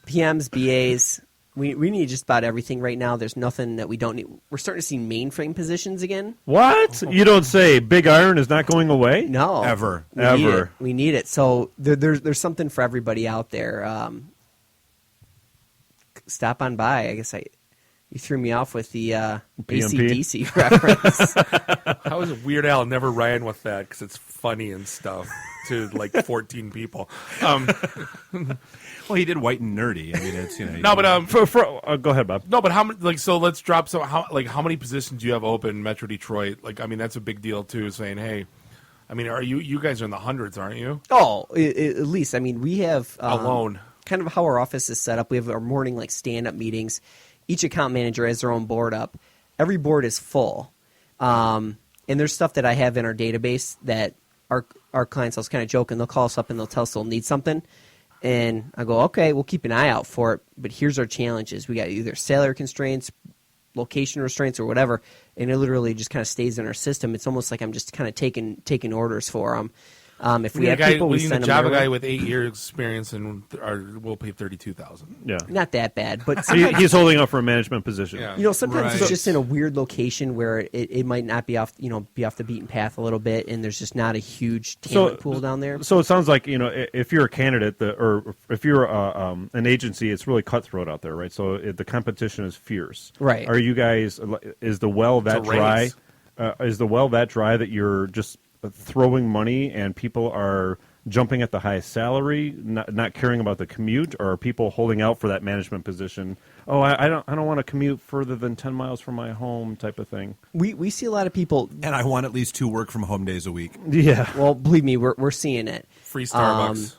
PMs, BAs, we need just about everything right now. There's nothing that we don't need. We're starting to see mainframe positions again. What? You don't say Big Iron is not going away? No. Ever. We need it. So there's something for everybody out there. Stop on by. I guess you threw me off with the AC/DC reference. How is it Weird Al never ran with that because it's funny and stuff to like 14 people. Well, he did White and Nerdy. It's no, but go ahead, Bob. No, but how many? So let's drop. So how many positions do you have open in Metro Detroit? That's a big deal too. Saying, hey, are you guys are in the hundreds, aren't you? Oh, at least. We have alone. Kind of how our office is set up. We have our morning stand-up meetings. Each account manager has their own board up. Every board is full. And there's stuff that I have in our database that our clients, I was kind of joking, they'll call us up and they'll tell us they'll need something. And I go, okay, we'll keep an eye out for it. But here's our challenges. We got either salary constraints, location restraints, or whatever. And it literally just kind of stays in our system. It's almost like I'm just kind of taking orders for them. If we have people, we send them. Java guy with 8 years experience, and we'll pay $32,000. Yeah, not that bad. But he's holding up for a management position. Yeah. Sometimes it's just in a weird location where it might not be off the beaten path a little bit, and there's just not a huge talent pool down there. So it sounds like if you're a candidate or if you're an agency, it's really cutthroat out there, right? So the competition is fierce. Right. Are you guys? Is the well that dry? Is the well that dry that you're just throwing money and people are jumping at the highest salary, not caring about the commute, or are people holding out for that management position? Oh, I don't want to commute further than 10 miles from my home, type of thing. We see a lot of people, and I want at least 2 work from home days a week. Yeah. Well, believe me, we're seeing it. Free Starbucks.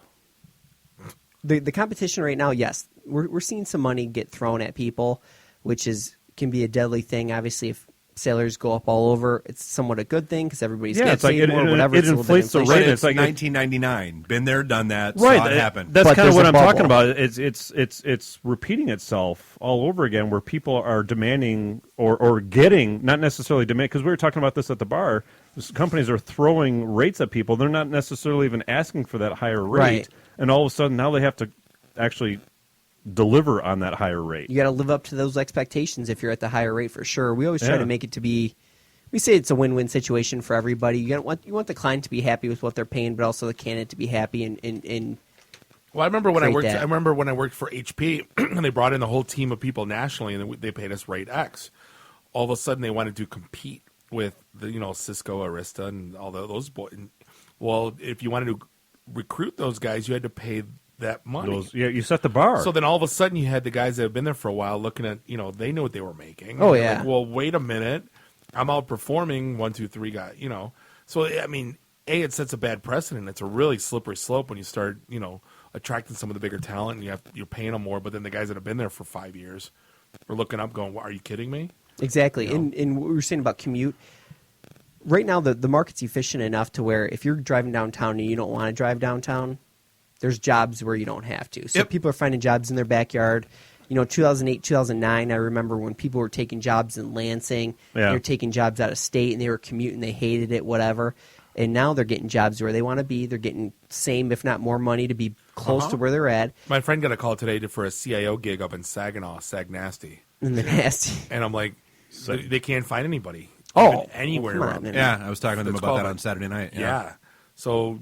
The competition right now, yes, we're seeing some money get thrown at people, which can be a deadly thing. Obviously, if salaries go up all over, it's somewhat a good thing because everybody's getting paid more. Whatever, it inflates the rate. It's like 1999. Been there, done that. Right, saw it happen. That's kind of what I'm talking about. It's repeating itself all over again, where people are demanding or getting, not necessarily demand, because we were talking about this at the bar. Companies are throwing rates at people. They're not necessarily even asking for that higher rate, right. And all of a sudden now they have to actually deliver on that higher rate. You got to live up to those expectations if you're at the higher rate for sure. We always try to make it to be. We say it's a win-win situation for everybody. You want the client to be happy with what they're paying, but also the candidate to be happy and Well, I remember when I worked for HP, and they brought in the whole team of people nationally, and they paid us rate X. All of a sudden, they wanted to compete with the Cisco, Arista, and all those boys. Well, if you wanted to recruit those guys, you had to pay that money. You set the bar. So then all of a sudden you had the guys that have been there for a while looking at, they knew what they were making. Oh, yeah. Like, well, wait a minute. I'm outperforming 1, 2, 3 guys, So, it sets a bad precedent. It's a really slippery slope when you start, attracting some of the bigger talent and you're paying them more, but then the guys that have been there for 5 years are looking up going, well, are you kidding me? Exactly. And what we were saying about commute, right now the market's efficient enough to where if you're driving downtown and you don't want to drive downtown, there's jobs where you don't have to. So people are finding jobs in their backyard, 2008, 2009, I remember when people were taking jobs in Lansing, they were taking jobs out of state, and they were commuting, they hated it, whatever. And now they're getting jobs where they want to be. They're getting same, if not more money to be close to where they're at. My friend got a call today for a CIO gig up in Saginaw, Sag Nasty. And the Nasty. And I'm like, they can't find anybody. Anywhere around. Yeah, I was talking to them about that on Saturday night. Yeah. So,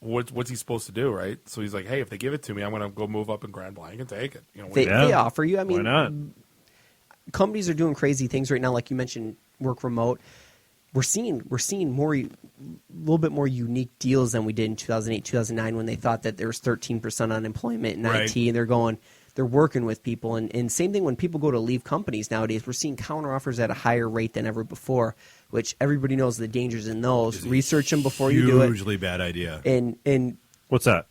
what's he supposed to do, right? So he's like, hey, if they give it to me, I'm going to go move up in Grand Blanc and take it. They offer you. I mean, why not? Companies are doing crazy things right now, like you mentioned, work remote. We're seeing more, a little bit more unique deals than we did in 2008, 2009 when they thought that there was 13% unemployment in IT, and they're working with people. And same thing when people go to leave companies nowadays, we're seeing counteroffers at a higher rate than ever before, which everybody knows the dangers in those. Research them before you do it. Hugely bad idea. And what's that?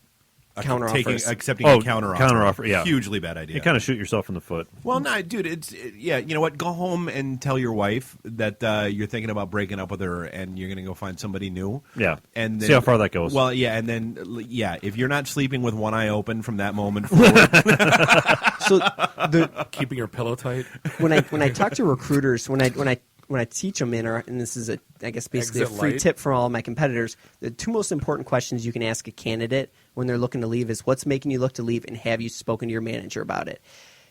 Counteroffers. Accepting a counteroffer. Counteroffer, yeah. Hugely bad idea. You kind of shoot yourself in the foot. Well, no, dude, you know what? Go home and tell your wife that you're thinking about breaking up with her and you're going to go find somebody new. Yeah. And then, see how far that goes. Well, yeah, and then, if you're not sleeping with one eye open from that moment forward. So keeping your pillow tight. When I talk to recruiters, when I teach them and this is I guess basically Exit a free light. tip for all of my competitors, the two most important questions you can ask a candidate when they're looking to leave is what's making you look to leave, and have you spoken to your manager about it?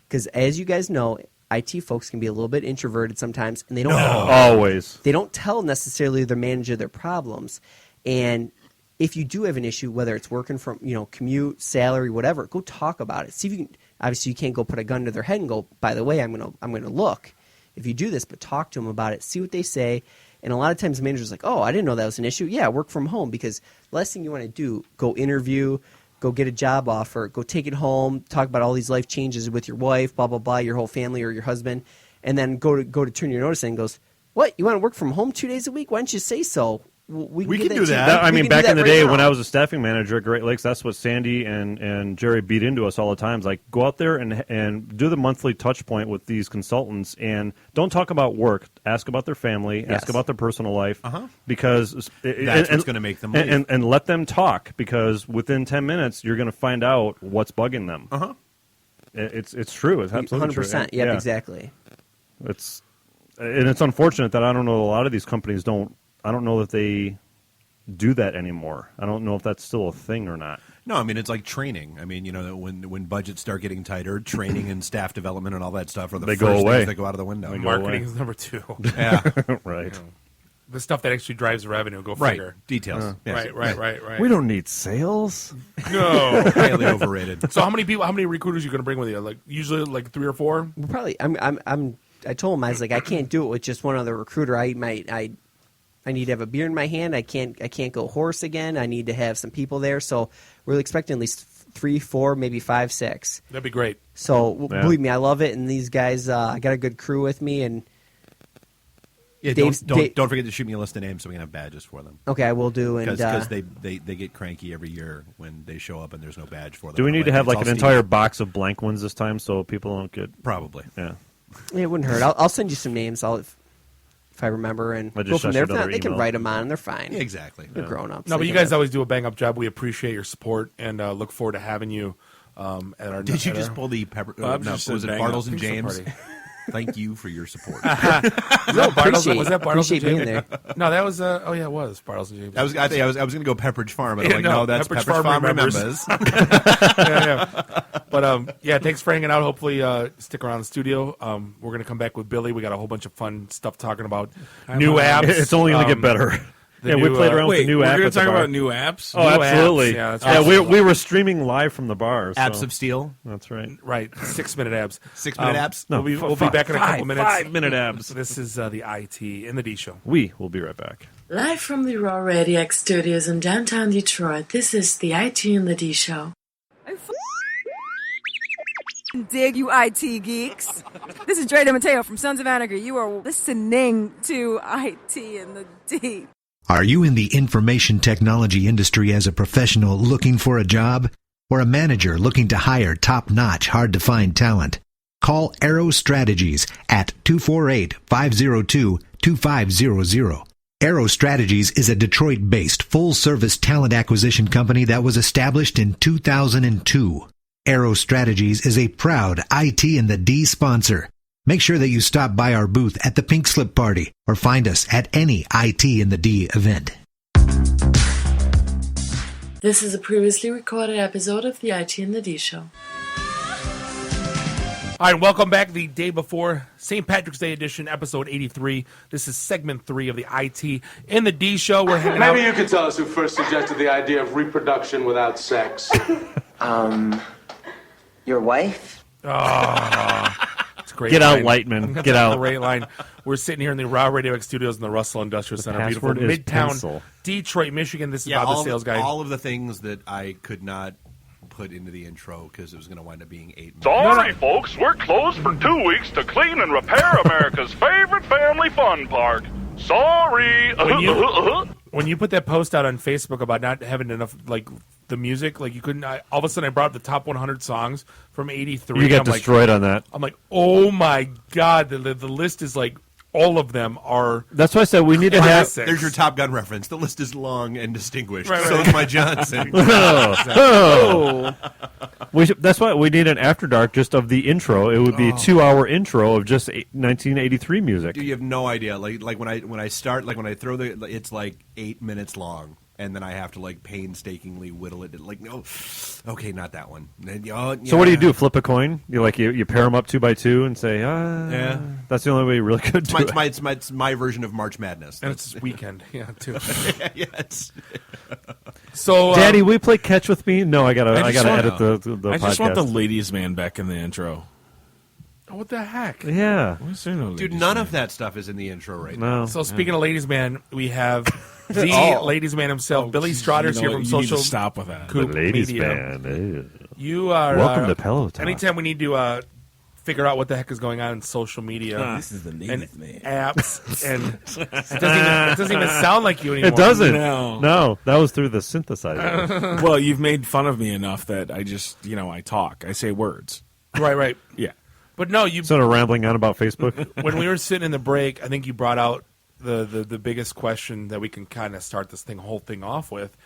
Because as you guys know, IT folks can be a little bit introverted sometimes, and they don't always. They don't tell necessarily their manager their problems. And if you do have an issue, whether it's working from commute, salary, whatever, go talk about it. See if you can. Obviously, you can't go put a gun to their head and go, by the way, I'm gonna look. If you do this, but talk to them about it, see what they say. And a lot of times the manager's like, oh, I didn't know that was an issue. Yeah, work from home, because the last thing you want to do, go interview, go get a job offer, go take it home, talk about all these life changes with your wife, blah, blah, blah, your whole family or your husband, and then go to turn your notice in and goes, what, you want to work from home 2 days a week? Why don't you say so? We can do that. I mean, back in the right day now. when I was a staffing manager at Great Lakes, that's what Sandy and Jerry beat into us all the time. Like, go out there and do the monthly touch point with these consultants, and don't talk about work. Ask about their family. Yes. Ask about their personal life, because That's what's going to make them leave. and let them talk, because within 10 minutes you're going to find out what's bugging them. It's true. It's absolutely 100%. true. Yep, exactly. It's unfortunate that I don't know, a lot of these companies don't. I don't know that they do that anymore. I don't know if that's still a thing or not. No, I mean, it's like training. I mean, when budgets start getting tighter, training and staff development and all that stuff are the first things that go out of the window. Marketing is number 2. Yeah. Right. The stuff that actually drives revenue. Go Right. figure. Details. Yes. Right. We don't need sales. No. Highly overrated. So how many recruiters are you going to bring with you? Like usually like 3 or 4? Well, probably. I told him, I was like, I can't do it with just one other recruiter. I need to have a beer in my hand. I can't go hoarse again. I need to have some people there. So we're expecting at least 3, 4, maybe 5, 6. That'd be great. So believe me, I love it. And these guys, I got a good crew with me. And yeah, don't forget to shoot me a list of names so we can have badges for them. Okay, I will do. And because they get cranky every year when they show up and there's no badge for them. Do we need to have it's like all an entire box of blank ones this time so people don't get probably? Yeah, it wouldn't hurt. I'll send you some names. If I remember, and I just go from sent there. you If not, another they can email. write them on. They're fine. Yeah, exactly. They're grown ups. No, but you guys always do a bang up job. We appreciate your support and look forward to having you at our. Did you just pull the pepper? Well, No, just was it bang up Bartles and pizza James? party. Thank you for your support. Was that Bartles and being James? there. No, that was. Oh yeah, it was Bartles and James. I was going to go Pepperidge Farm, but I'm like, Yeah, no, that's Pepperidge Farm remembers. yeah. But yeah, thanks for hanging out. Hopefully, stick around the studio. We're gonna come back with Billy. We got a whole bunch of fun stuff talking about new apps. It's only going to get better. the We new, played around with the new app. We're going at to the talk bar. about new apps? Oh, New absolutely. apps. Yeah, that's Yeah, awesome. we were streaming live from the bar. So. Apps of Steel. That's right. Right, 6-minute abs. 6-minute abs? No, we'll be back in a couple minutes. 5-minute abs. This is the IT in the D Show. We will be right back. Live from the Raw Radio X studios in downtown Detroit, this is the IT and the D Show. Dig you IT geeks. This is Dre DeMatteo from Sons of Anarchy. You are listening to IT and the D. Are you in the information technology industry as a professional looking for a job? Or a manager looking to hire top-notch, hard-to-find talent? Call Arrow Strategies at 248-502-2500. Arrow Strategies is a Detroit-based, full-service talent acquisition company that was established in 2002. Arrow Strategies is a proud IT and the D sponsor. Make sure that you stop by our booth at the Pink Slip Party or find us at any IT and the D event. This is a previously recorded episode of the IT and the D Show. All right, welcome back. The day before St. Patrick's Day edition, episode 83. This is segment 3 of the IT and the D Show. We're hanging out. Maybe you could tell us who first suggested the idea of reproduction without sex. Your wife? Oh, it's a great. Get line. out, Lightman. That's Get out. a great line. We're sitting here in the Raw Radio X studios in the Russell Industrial Center, beautiful password is Midtown, pencil. Detroit, Michigan. This is Bob, the sales guy. All of the things that I could not put into the intro because it was going to wind up being 8 minutes. Sorry, folks, we're closed for 2 weeks to clean and repair America's favorite family fun park. Sorry. When you put that post out on Facebook about not having enough, like, the music, like, you couldn't, all of a sudden I brought up the top 100 songs from 83. You got I'm destroyed like, on that. I'm like, oh my God, the list is like, all of them are. That's why I said we need to have. There's your Top Gun reference. The list is long and distinguished. Right, So right. is my Johnson. That's why we need an After Dark just of the intro. It would be a 2-hour intro of just 1983 music. Dude, you have no idea. Like when I start, like when I throw it's like 8 minutes long, and then I have to like painstakingly whittle it. Like, no, okay, not that one. Then, So what do you do? Flip a coin? You pair them up 2 by 2 and say, Yeah. That's the only way you really could do it. It's my version of March Madness. And it's this weekend, yeah, too. Yes. So, Daddy, will you play catch with me? No, I gotta just edit want- the I podcast. just want the ladies' man back in the intro. Oh, what the heck? Yeah. Dude, none of that stuff is in the intro right now. So speaking of ladies' man, we have the ladies' man himself, Billy Strotter's here from you Social. need to stop with that. Coop The ladies' Media. man. Ew. You are Welcome to Pillow Talk. Anytime we need to figure out what the heck is going on in social media, This is the and ladies' man. apps, and it doesn't even sound like you anymore. It doesn't. No. No, that was through the synthesizer. Well, you've made fun of me enough that I just, I talk. I say words. Right. Yeah. But no, you. Sort of rambling on about Facebook. When we were sitting in the break, I think you brought out the biggest question that we can kind of start this whole thing off with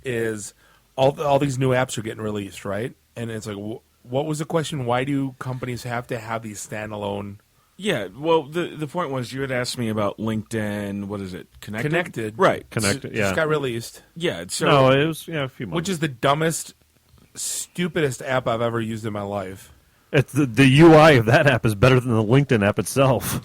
is all these new apps are getting released, right? And it's like, what was the question? Why do companies have to have these standalone? Yeah, well, the point was you had asked me about LinkedIn. What is it? Connected? Right. Connected, Just got released. Yeah. So No, it was a few months. Which is the dumbest, stupidest app I've ever used in my life. It's the UI of that app is better than the LinkedIn app itself.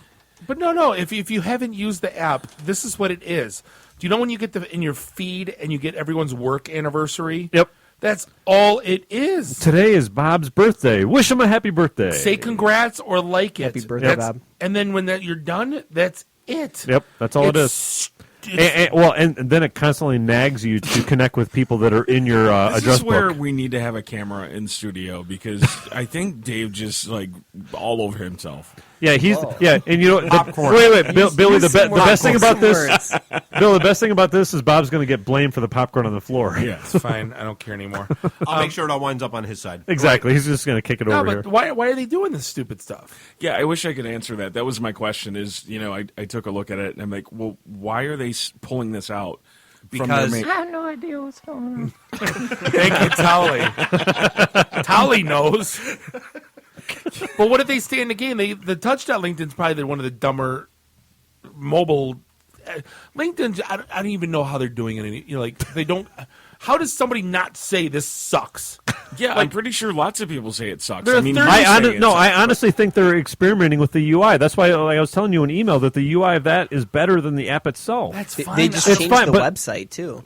But no. If you haven't used the app, this is what it is. Do you know when you get in your feed and you get everyone's work anniversary? Yep. That's all it is. Today is Bob's birthday. Wish him a happy birthday. Say congrats or like it. Happy birthday, Bob. And then when you're done, that's it. Yep, that's all it is. And then it constantly nags you to connect with people that are in your this address is where book. we need to have a camera in studio because I think Dave just all over himself. Yeah, and you know, Popcorn. wait, Billy. The some best thing about popcorn. this, Bill. The best thing about this is Bob's going to get blamed for the popcorn on the floor. Yeah, it's fine. I don't care anymore. I'll make sure it all winds up on his side. Exactly. He's just going to kick it No, over but here. why are they doing this stupid stuff? Yeah, I wish I could answer that. That was my question. I took a look at it and I'm like, well, why are they pulling this out? Because I have no idea what's going on. Thank you, Tolly. Tolly knows. But what if they stay in the game? The touchdown LinkedIn's probably one of the dumber mobile. LinkedIn, I don't even know how they're doing it. They don't. How does somebody not say this sucks? Yeah, I'm pretty sure lots of people say it sucks. There are I mean, 30 I honestly think they're experimenting with the UI. That's why I was telling you in email that the UI of that is better than the app itself. That's They fine. just It's changed fine, the but- website too.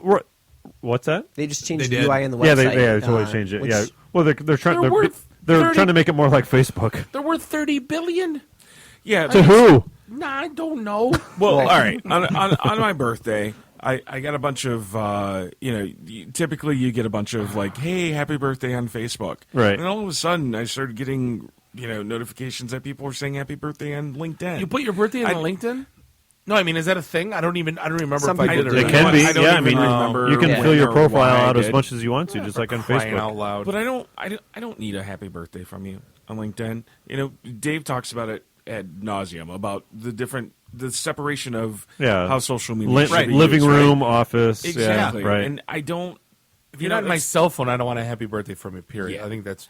What's that? They just changed They the did. UI in the Yeah, website. they totally changed it. which- Yeah. Well, they're trying. They're worth They're 30 trying to make it more like Facebook. They're worth $30 billion. Yeah. To who? Nah, I don't know. Well, all right. On my birthday, I got a bunch of, typically you get a bunch of hey, happy birthday on Facebook. Right. And all of a sudden I started getting, notifications that people were saying happy birthday on LinkedIn. You put your birthday on LinkedIn? No, I mean, is that a thing? I don't remember Some if I did people it. do. It can be. I don't Yeah, I even mean, remember you can when fill your or profile why I out as did. much as you want to, just like on Crying Facebook. out loud. But I don't need a happy birthday from you on LinkedIn. Dave talks about it ad nauseum about the separation of how social media should be living used, room, right? office, exactly. yeah, right. And I don't If you're not in my cell phone, I don't want a happy birthday from you, period. I think that's,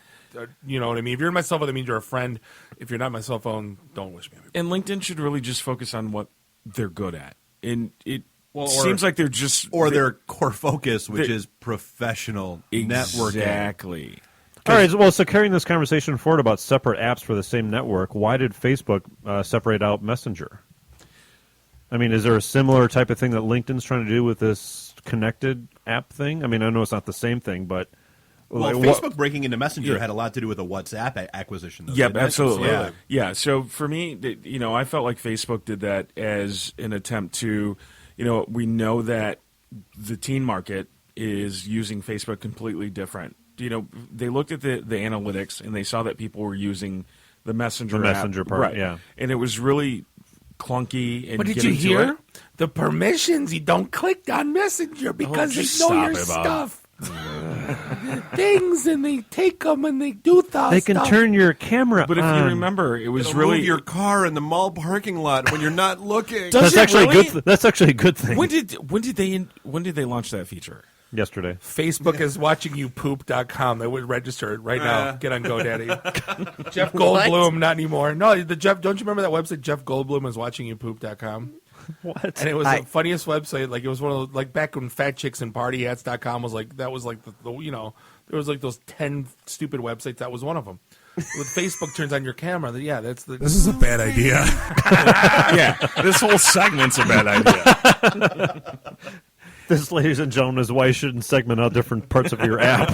you know what I mean? If you're in my cell phone, that means you're a friend. If you're not in my cell phone, don't wish me happy birthday. And LinkedIn should really just focus on what they're good at. And it seems like they're just... Or their core focus, which is professional networking. Exactly. All right, well, so carrying this conversation forward about separate apps for the same network, why did Facebook separate out Messenger? I mean, is there a similar type of thing that LinkedIn's trying to do with this connected app thing? I mean, I know it's not the same thing, but... Well, Facebook breaking into Messenger had a lot to do with the WhatsApp acquisition, though. Yep, absolutely. Yeah, so for me, I felt like Facebook did that as an attempt to, we know that the teen market is using Facebook completely different. They looked at the analytics and they saw that people were using the Messenger app. Part, right. yeah. And it was really clunky. And but did you hear the permissions? You don't click on Messenger because they know your stuff. Things, and they take them and they do stuff. They can turn your camera But if you remember, it was really... move your car in the mall parking lot when you're not looking. That's actually good. That's actually a good thing. When did they launch that feature? Yesterday. Facebook is watching you poop.com. They would register it right now. Get on GoDaddy. Jeff Goldblum, not anymore. No, don't you remember that website, Jeff Goldblum is watching you poop.com? What? And it was the funniest website. Like, it was one of those, like, back when Fat Chicks and PartyHats.com was like, that was like the there was like those 10 stupid websites. That was one of them. With Facebook turns on your camera, that's the... This is a bad idea. Yeah, this whole segment's a bad idea. This, ladies and gentlemen, is why you shouldn't segment out different parts of your app.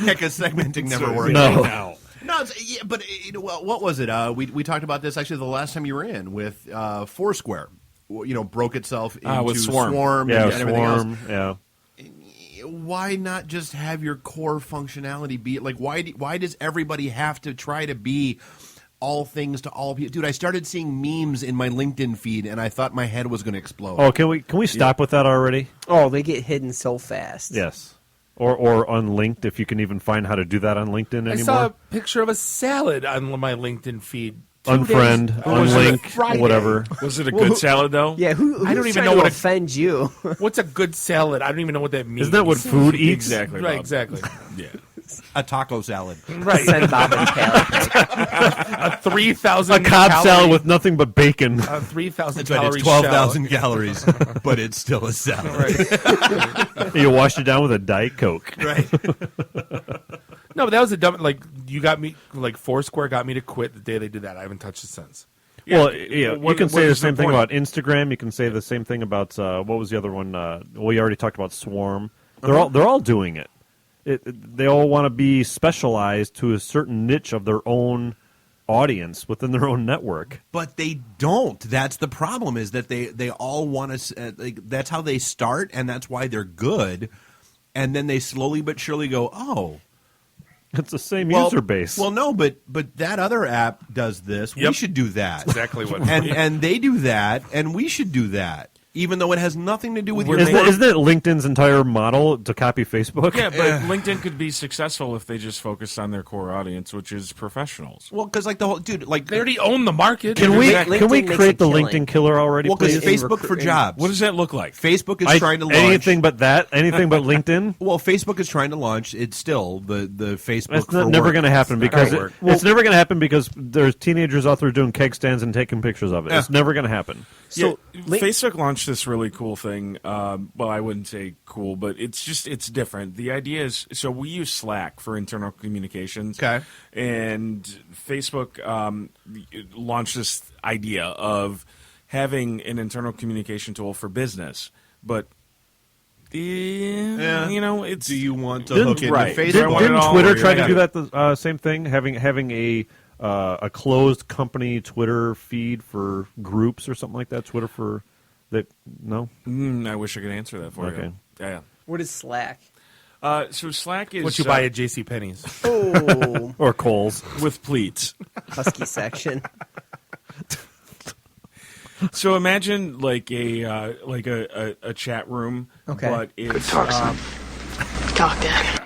Because segmenting never works. No. No, but what was it? We talked about this actually the last time you were in with Foursquare. Broke itself into with Swarm. and everything else. Yeah. Why not just have your core functionality be like? Why does everybody have to try to be all things to all people? Dude, I started seeing memes in my LinkedIn feed, and I thought my head was going to explode. Oh, can we stop with that already? Oh, they get hidden so fast. Yes. Or unlinked, if you can even find how to do that on LinkedIn anymore. I saw a picture of a salad on my LinkedIn feed. Unfriend, unlink, whatever. Was it a good salad, though? Yeah, who's I don't even trying know to what offend you. What's a good salad? I don't even know what that means. Isn't that what food eats? Exactly. Right, Bob. exactly. Yeah. A taco salad. Right. Send Bob and a 3,000 A Cobb calorie, salad with nothing but bacon. a 3,000 That's right, calorie it's 12,000 calories, but it's still a salad. Right. You washed it down with a Diet Coke. Right. No, but that was a dumb. Like, you got me. Like, Foursquare got me to quit the day they did that. I haven't touched it since. Well, yeah, you can say the same thing point? about Instagram. You can say the same thing about what was the other one? We already talked about Swarm. They're all doing it. They all want to be specialized to a certain niche of their own audience within their own network. But they don't. That's the problem. Is that they all want to. That's how they start, and that's why they're good. And then they slowly but surely go, oh. It's the same user base. Well, no, but that other app does this. Yep. We should do that. Exactly what. And they do that, and we should do that, even though it has nothing to do with your. Isn't it LinkedIn's entire model to copy Facebook? Yeah, but LinkedIn could be successful if they just focus on their core audience, which is professionals. Well, because like the whole dude, like they already own the market. Can we LinkedIn create the killing. LinkedIn killer already? Well, because please? Facebook for Jobs. What does that look like? Facebook is trying to launch anything but that. Anything but LinkedIn. Well, Facebook is trying to launch. It's still the Facebook. It's for never work. going to happen because it's never going to happen because there's teenagers out there doing keg stands and taking pictures of it. It's never going to happen. So Facebook launched this really cool thing. Well, I wouldn't say cool, but it's different. The idea is, so we use Slack for internal communications. Okay. And Facebook launched this idea of having an internal communication tool for business, but it's. Do you want to hook into Facebook? Didn't Twitter try to do that? The same thing, having a closed company Twitter feed for groups or something like that. Twitter for that? No. I wish I could answer that for you. Yeah. What is Slack? So Slack is what you buy at JCPenney's. Oh, or Kohl's with pleats. Husky section. So imagine like a chat room, okay. but it's Talk, Dad.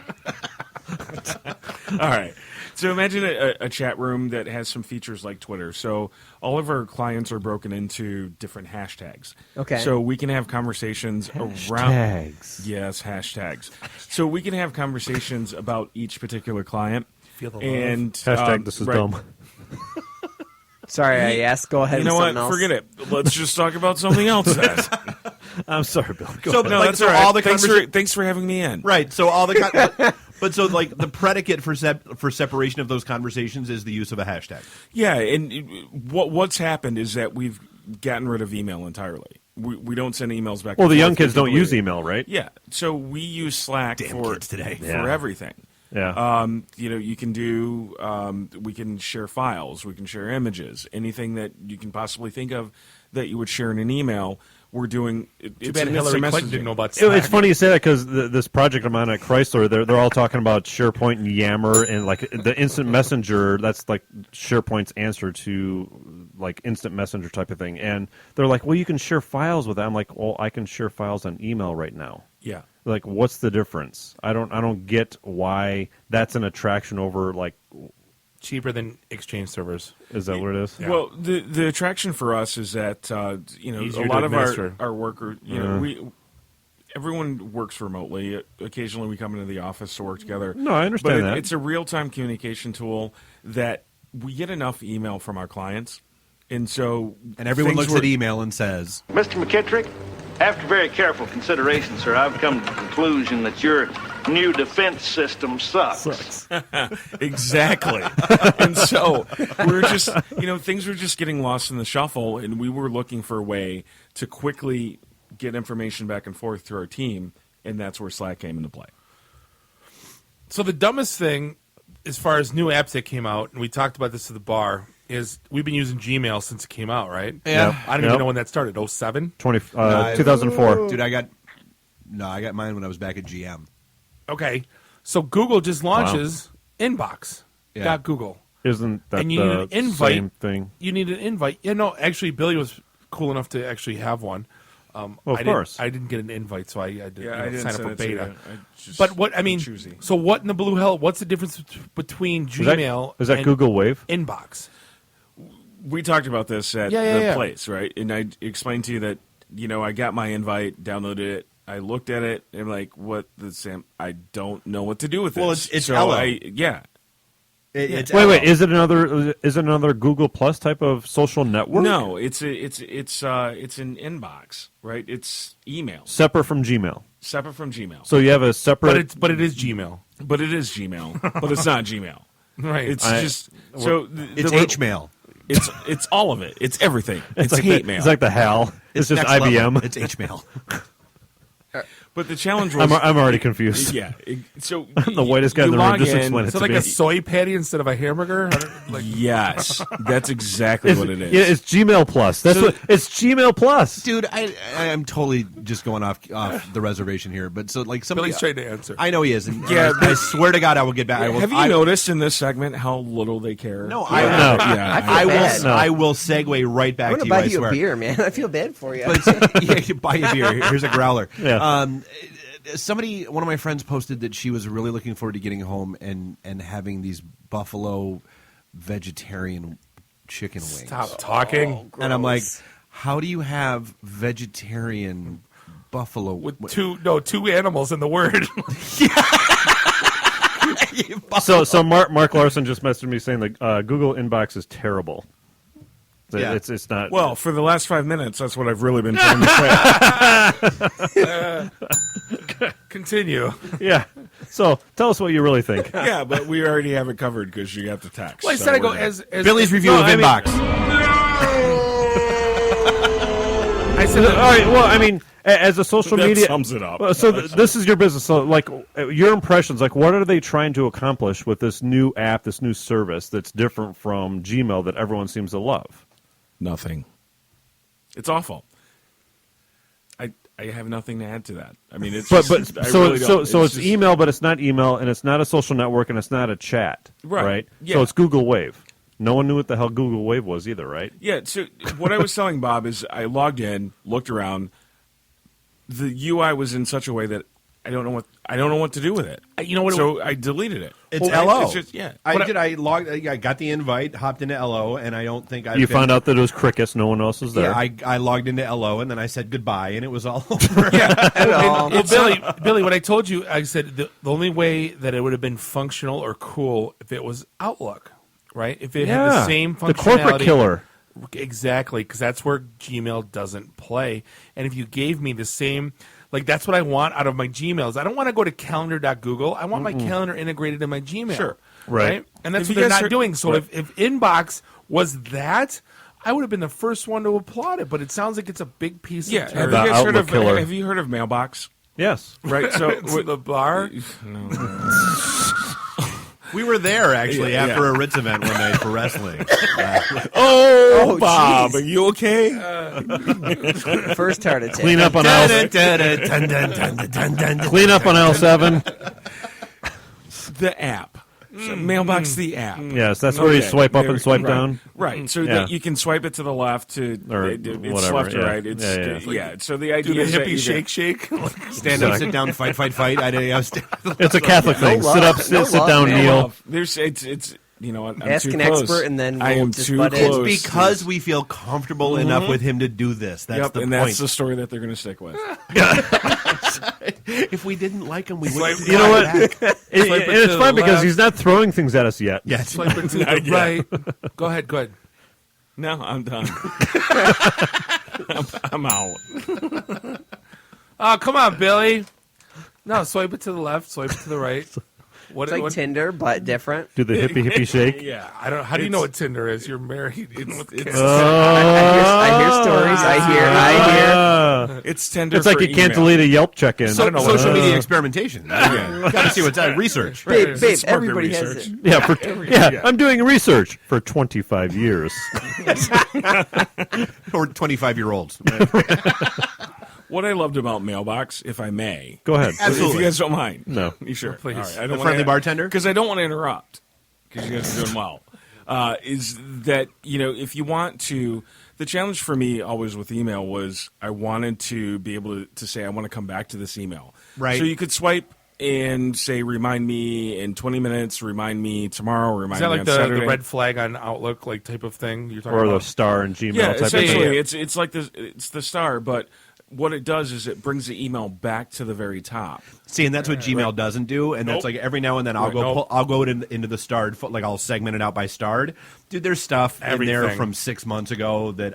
All right. So imagine a chat room that has some features like Twitter. So all of our clients are broken into different hashtags. Okay. So we can have conversations around. Yes, hashtags. So we can have conversations about each particular client. Feel the love. And Hashtag this is dumb. Sorry, I asked. Go ahead. You know with what? something else. Forget it. Let's just talk about something else then. I'm sorry, Bill. Go So, ahead. No, like, that's so all right. all the Thanks for having me in. Right. So all the but so like the predicate for separation of those conversations is the use of a hashtag. Yeah, and what's happened is that we've gotten rid of email entirely. We don't send emails back. Well, and the young forth kids don't typically. use email, right? Yeah, so we use Slack for kids today. for Yeah. everything. Yeah. You can do. We can share files. We can share images. Anything that you can possibly think of that you would share in an email. We're doing. Too It's bad an Hillary instant Clinton didn't messaging. know about Slack. It's funny you say that because this project I'm on at Chrysler, they're all talking about SharePoint and Yammer and like the instant messenger. That's like SharePoint's answer to like instant messenger type of thing. And they're like, well, you can share files with that. I'm like, well, I can share files on email right now. Yeah. Like, what's the difference? I don't get why that's an attraction over like. Cheaper than Exchange servers. Is that what it is? Yeah. Well, the attraction for us is that Easier a lot to of administer. our worker everyone works remotely. Occasionally, we come into the office to work together. No, I understand that. It's a real time communication tool that we get enough email from our clients, and everyone looks at email and says, Mr. McKittrick, after very careful consideration, sir, I've come to the conclusion that your new defense system sucks. Exactly. And so we're just, things were just getting lost in the shuffle, and we were looking for a way to quickly get information back and forth through our team, and that's where Slack came into play. So the dumbest thing, as far as new apps that came out, and we talked about this at the bar, is we've been using Gmail since it came out, right? Yeah. I don't even know when that started. 07? 2004. Dude, I got mine when I was back at GM. Okay. So Google just launches Inbox. Yeah. Got Google. Isn't that And you need an the invite. same thing? You need an invite. Actually, Billy was cool enough to actually have one. Of I course. I didn't get an invite, so I didn't, I didn't sign up send for it to you. beta. But What I mean, choosy. so what in the blue hell? What's the difference between Gmail? Is that and Google Wave? Inbox? We talked about this at the place, right? And I explained to you that, I got my invite, downloaded it, I looked at it, and I'm like, what the Sam? I don't know what to do with this. Well, it's so Elo. It's Wait. Is it another Google Plus type of social network? No, it's an inbox, right? It's email. Separate from Gmail. Separate from Gmail. So you have a separate. But it is Gmail. But it is Gmail. But it's not Gmail. Right. It's It's H-mail. It's all of it. It's everything. It's like hate the, mail. It's like the HAL. It's just next IBM. level. It's H-mail. But the challenge was I'm already confused. Yeah. So I'm the whitest guy in the room. Just explain it Is it to like me. a soy patty instead of a hamburger? Yes, that's exactly what it is. Yeah, it's Gmail Plus. It's Gmail Plus, dude. I am totally just going off the reservation here, but so like somebody. Billy's trying to answer. I know he is, and Yeah, I swear to God, I will get back. Have you noticed in this segment how little they care? No, I will segue right back I'm to gonna you. buy I you swear. a beer, man. I feel bad for you. But yeah, buy a beer. Here's a growler. Yeah. One of my friends posted that she was really looking forward to getting home and having these buffalo vegetarian chicken wings. Stop talking. And I'm like, how do you have vegetarian buffalo with two animals in the word? So Mark Larson just messaged me saying that Google Inbox is terrible. Yeah. It's not. Well, for the last 5 minutes, that's what I've really been trying to say. Continue. Yeah. So tell us what you really think. Yeah, but we already have it covered because you got the text. Well, I said I go as Billy's review of Inbox. I said, all right. Well, I mean, as a social That media sums it up. Well, so this is your business. So, like, your impressions. Like, what are they trying to accomplish with this new app, this new service that's different from Gmail that everyone seems to love? Nothing. It's awful. I have nothing to add to that. I mean, it's so really don't. so it's just- email, but it's not email, and it's not a social network, and it's not a chat, Right. Yeah. So it's Google Wave. No one knew what the hell Google Wave was either, right? Yeah, so what I was telling Bob is I logged in, looked around. The UI was in such a way that I don't know what to do with it. You know what? So I deleted it. It's Well, LO. It's just, yeah. I got the invite, hopped into LO, and I don't think You found out that it was crickets. No one else was there. Yeah, I logged into LO, and then I said goodbye, and it was all over. Billy, when I told you, I said the only way that it would have been functional or cool if it was Outlook, right? If it had the same functionality. The corporate killer. Exactly, because that's where Gmail doesn't play. And if you gave me the same, like that's what I want out of my Gmails. I don't want to go to calendar.google. I want my calendar integrated in my Gmail. Sure. Right. And that's If what you they're guys not are- doing. So right. if Inbox was that, I would have been the first one to applaud it. But it sounds like it's a big piece Yeah. of Have turd. you guys heard Outlook of killer. Have you heard of Mailbox? Yes. Right. So To the bar. No. We were there, actually, Yeah, after yeah. a Ritz event one night for wrestling. Oh, Bob, are you okay? First heart attack. Clean up on aisle. Clean up on aisle 7. The app. So Mailbox, the app. Yes, that's where you swipe up and swipe right. down. Right. So Yeah. that you can swipe it to the left to Or it's whatever, left to yeah. right. It's Yeah. So the Do idea the is that hippie you shake. Stand up, sit down, fight. It's a Catholic thing. love. Sit up, No sit love, down, no kneel. love. There's it's you know I'm Ask too an close. expert and then I we'll am just too butt in. close. It's because we feel comfortable enough with him to do this. That's Yep, the and point. that's the story that they're going to stick with. If we didn't like him, we wouldn't. You know what? Back. It's fun because he's not throwing things at us yet. Yes. Swipe it to the right. Go ahead. No, I'm done. I'm out. Oh, come on, Billy. No, swipe it to the left. Swipe it to the right. What, It's like Tinder, but different. Do the hippie shake. Yeah, I don't. How do you know what Tinder is? You're married. I hear stories. I hear. It's Tinder. It's like for you can't email. delete a Yelp check-in. Social media experimentation. Got to see what's research. Babe, It's market everybody has research. it. Yeah, I'm doing research for 25 years. Or 25-year-olds. What I loved about Mailbox, if I may, Go ahead. Absolutely. if you guys don't mind, No. you sure? Please. All right. I The don't friendly bartender? because I don't want to interrupt because you guys are doing well. Is that if you want to, the challenge for me always with email was I wanted to be able to say I want to come back to this email. Right. So you could swipe and say remind me in 20 minutes, remind me tomorrow, remind Is that me like on the Saturday. red flag on Outlook, like type of thing you're talking Or the about? star in Gmail Yeah, type of essentially, thing. it's like it's the star, but what it does is it brings the email back to the very top. See, and that's what Gmail doesn't do, and that's Nope. like every now and then I'll Right, go nope. I'll go into the starred, like I'll segment it out by starred. Dude, there's stuff in there Everything. from 6 months ago that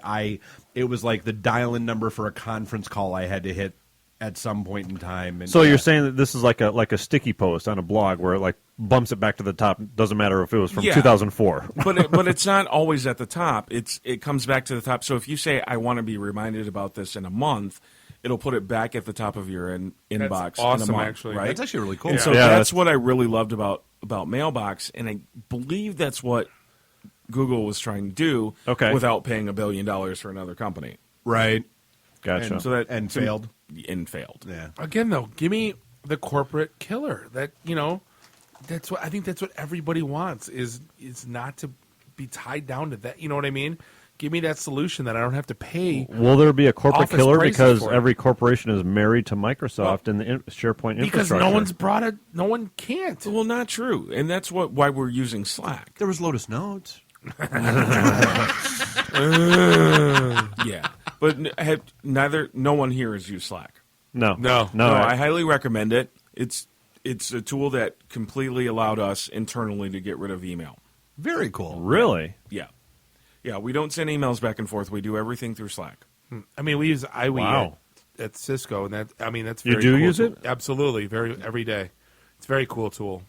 it was like the dial-in number for a conference call I had to hit at some point in time. And So you're saying that this is like a sticky post on a blog where it like bumps it back to the top. Doesn't matter if it was from Yeah. 2004. but it's not always at the top. It comes back to the top. So if you say I want to be reminded about this in a month, it'll put it back at the top of your inbox. awesome, in a month, actually. right? That's actually really cool. And so Yeah, that's what I really loved about Mailbox, and I believe that's what Google was trying to do without paying $1 billion for another company. Right. Gotcha. And so that And failed. And failed. Yeah. Again, though, give me the corporate killer. That's what I think. That's what everybody wants is not to be tied down to that. You know what I mean? Give me that solution that I don't have to pay. Will there be a corporate office killer prices because for it. every corporation is married to Microsoft and the SharePoint Because infrastructure? no one can't. Well, not true, and that's why we're using Slack. There was Lotus Notes. Yeah, but no one here has used Slack. No. I highly recommend it. It's a tool that completely allowed us internally to get rid of email. Very cool. Really? Yeah. Yeah, we don't send emails back and forth. We do everything through Slack. I mean, we use iWe Wow. at Cisco, and that's You very do cool use tool. it? Absolutely, every day. It's a very cool tool.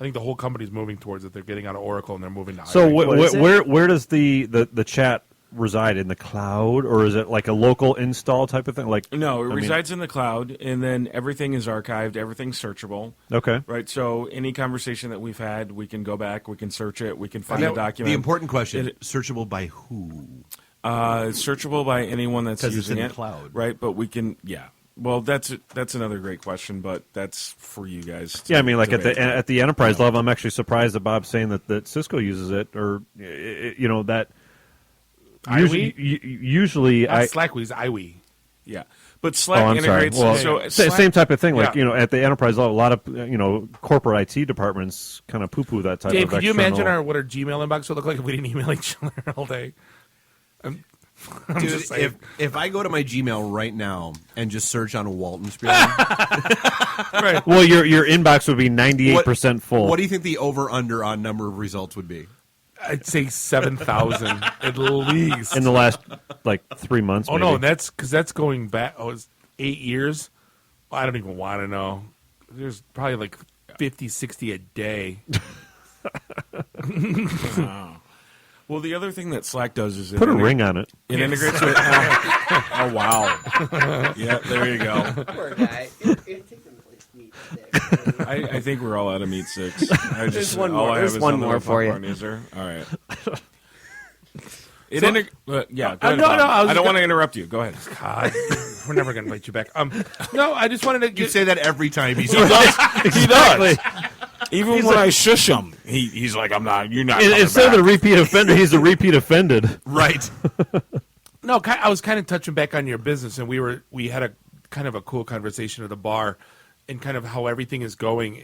I think the whole company's moving towards it. They're getting out of Oracle and they're moving to So iWe. where does the chat reside, in the cloud, or is it like a local install type of thing? Like No, it I mean- resides in the cloud, and then everything is archived. Everything's searchable. Okay. Right. So any conversation that we've had, we can go back, we can search it, we can find Now, a document. The important question: searchable by who? Searchable by anyone that's 'Cause it's using in it. the cloud. Right. But we can. Yeah. Well, that's another great question, but that's for you guys. To Yeah, I mean, like at debate. the enterprise level, I'm actually surprised that Bob's saying that Cisco uses it, or that. iWe? Usually, Not Slack, we use iWe. Yeah, But Slack I'm sorry. integrates. Well, so Slack, same type of thing. Like yeah. at the enterprise level, a lot of corporate IT departments kind of poo-poo that type Dave, of. could you external... imagine what our Gmail inbox would look like if we didn't email each other all day? I'm Dude, just saying. if I go to my Gmail right now and just search on Walton Spiel, right. Well, your inbox would be 98% full. What do you think the over/under on number of results would be? I'd say 7,000 at least in the last 3 months? Oh maybe. no, that's because that's going back. Oh, it's 8 years. I don't even want to know. There's probably like 50, 60 a day. Wow. Well, the other thing that Slack does is put a ring on it. It integrates with. Oh wow! Yeah, there you go. Poor guy. I think we're all out of meat 6. There's one more. There's one more for you. All right. Yeah, go ahead, Bob. I don't want to interrupt you. Go ahead. God, we're never going to invite you back. No, I just wanted to. You say that every time he does. He does. Even when I shush him, he's like, "I'm not. You're not." Instead of the repeat offender, he's the repeat offended. Right. No, I was kind of touching back on your business, and we had a kind of a cool conversation at the bar, and kind of how everything is going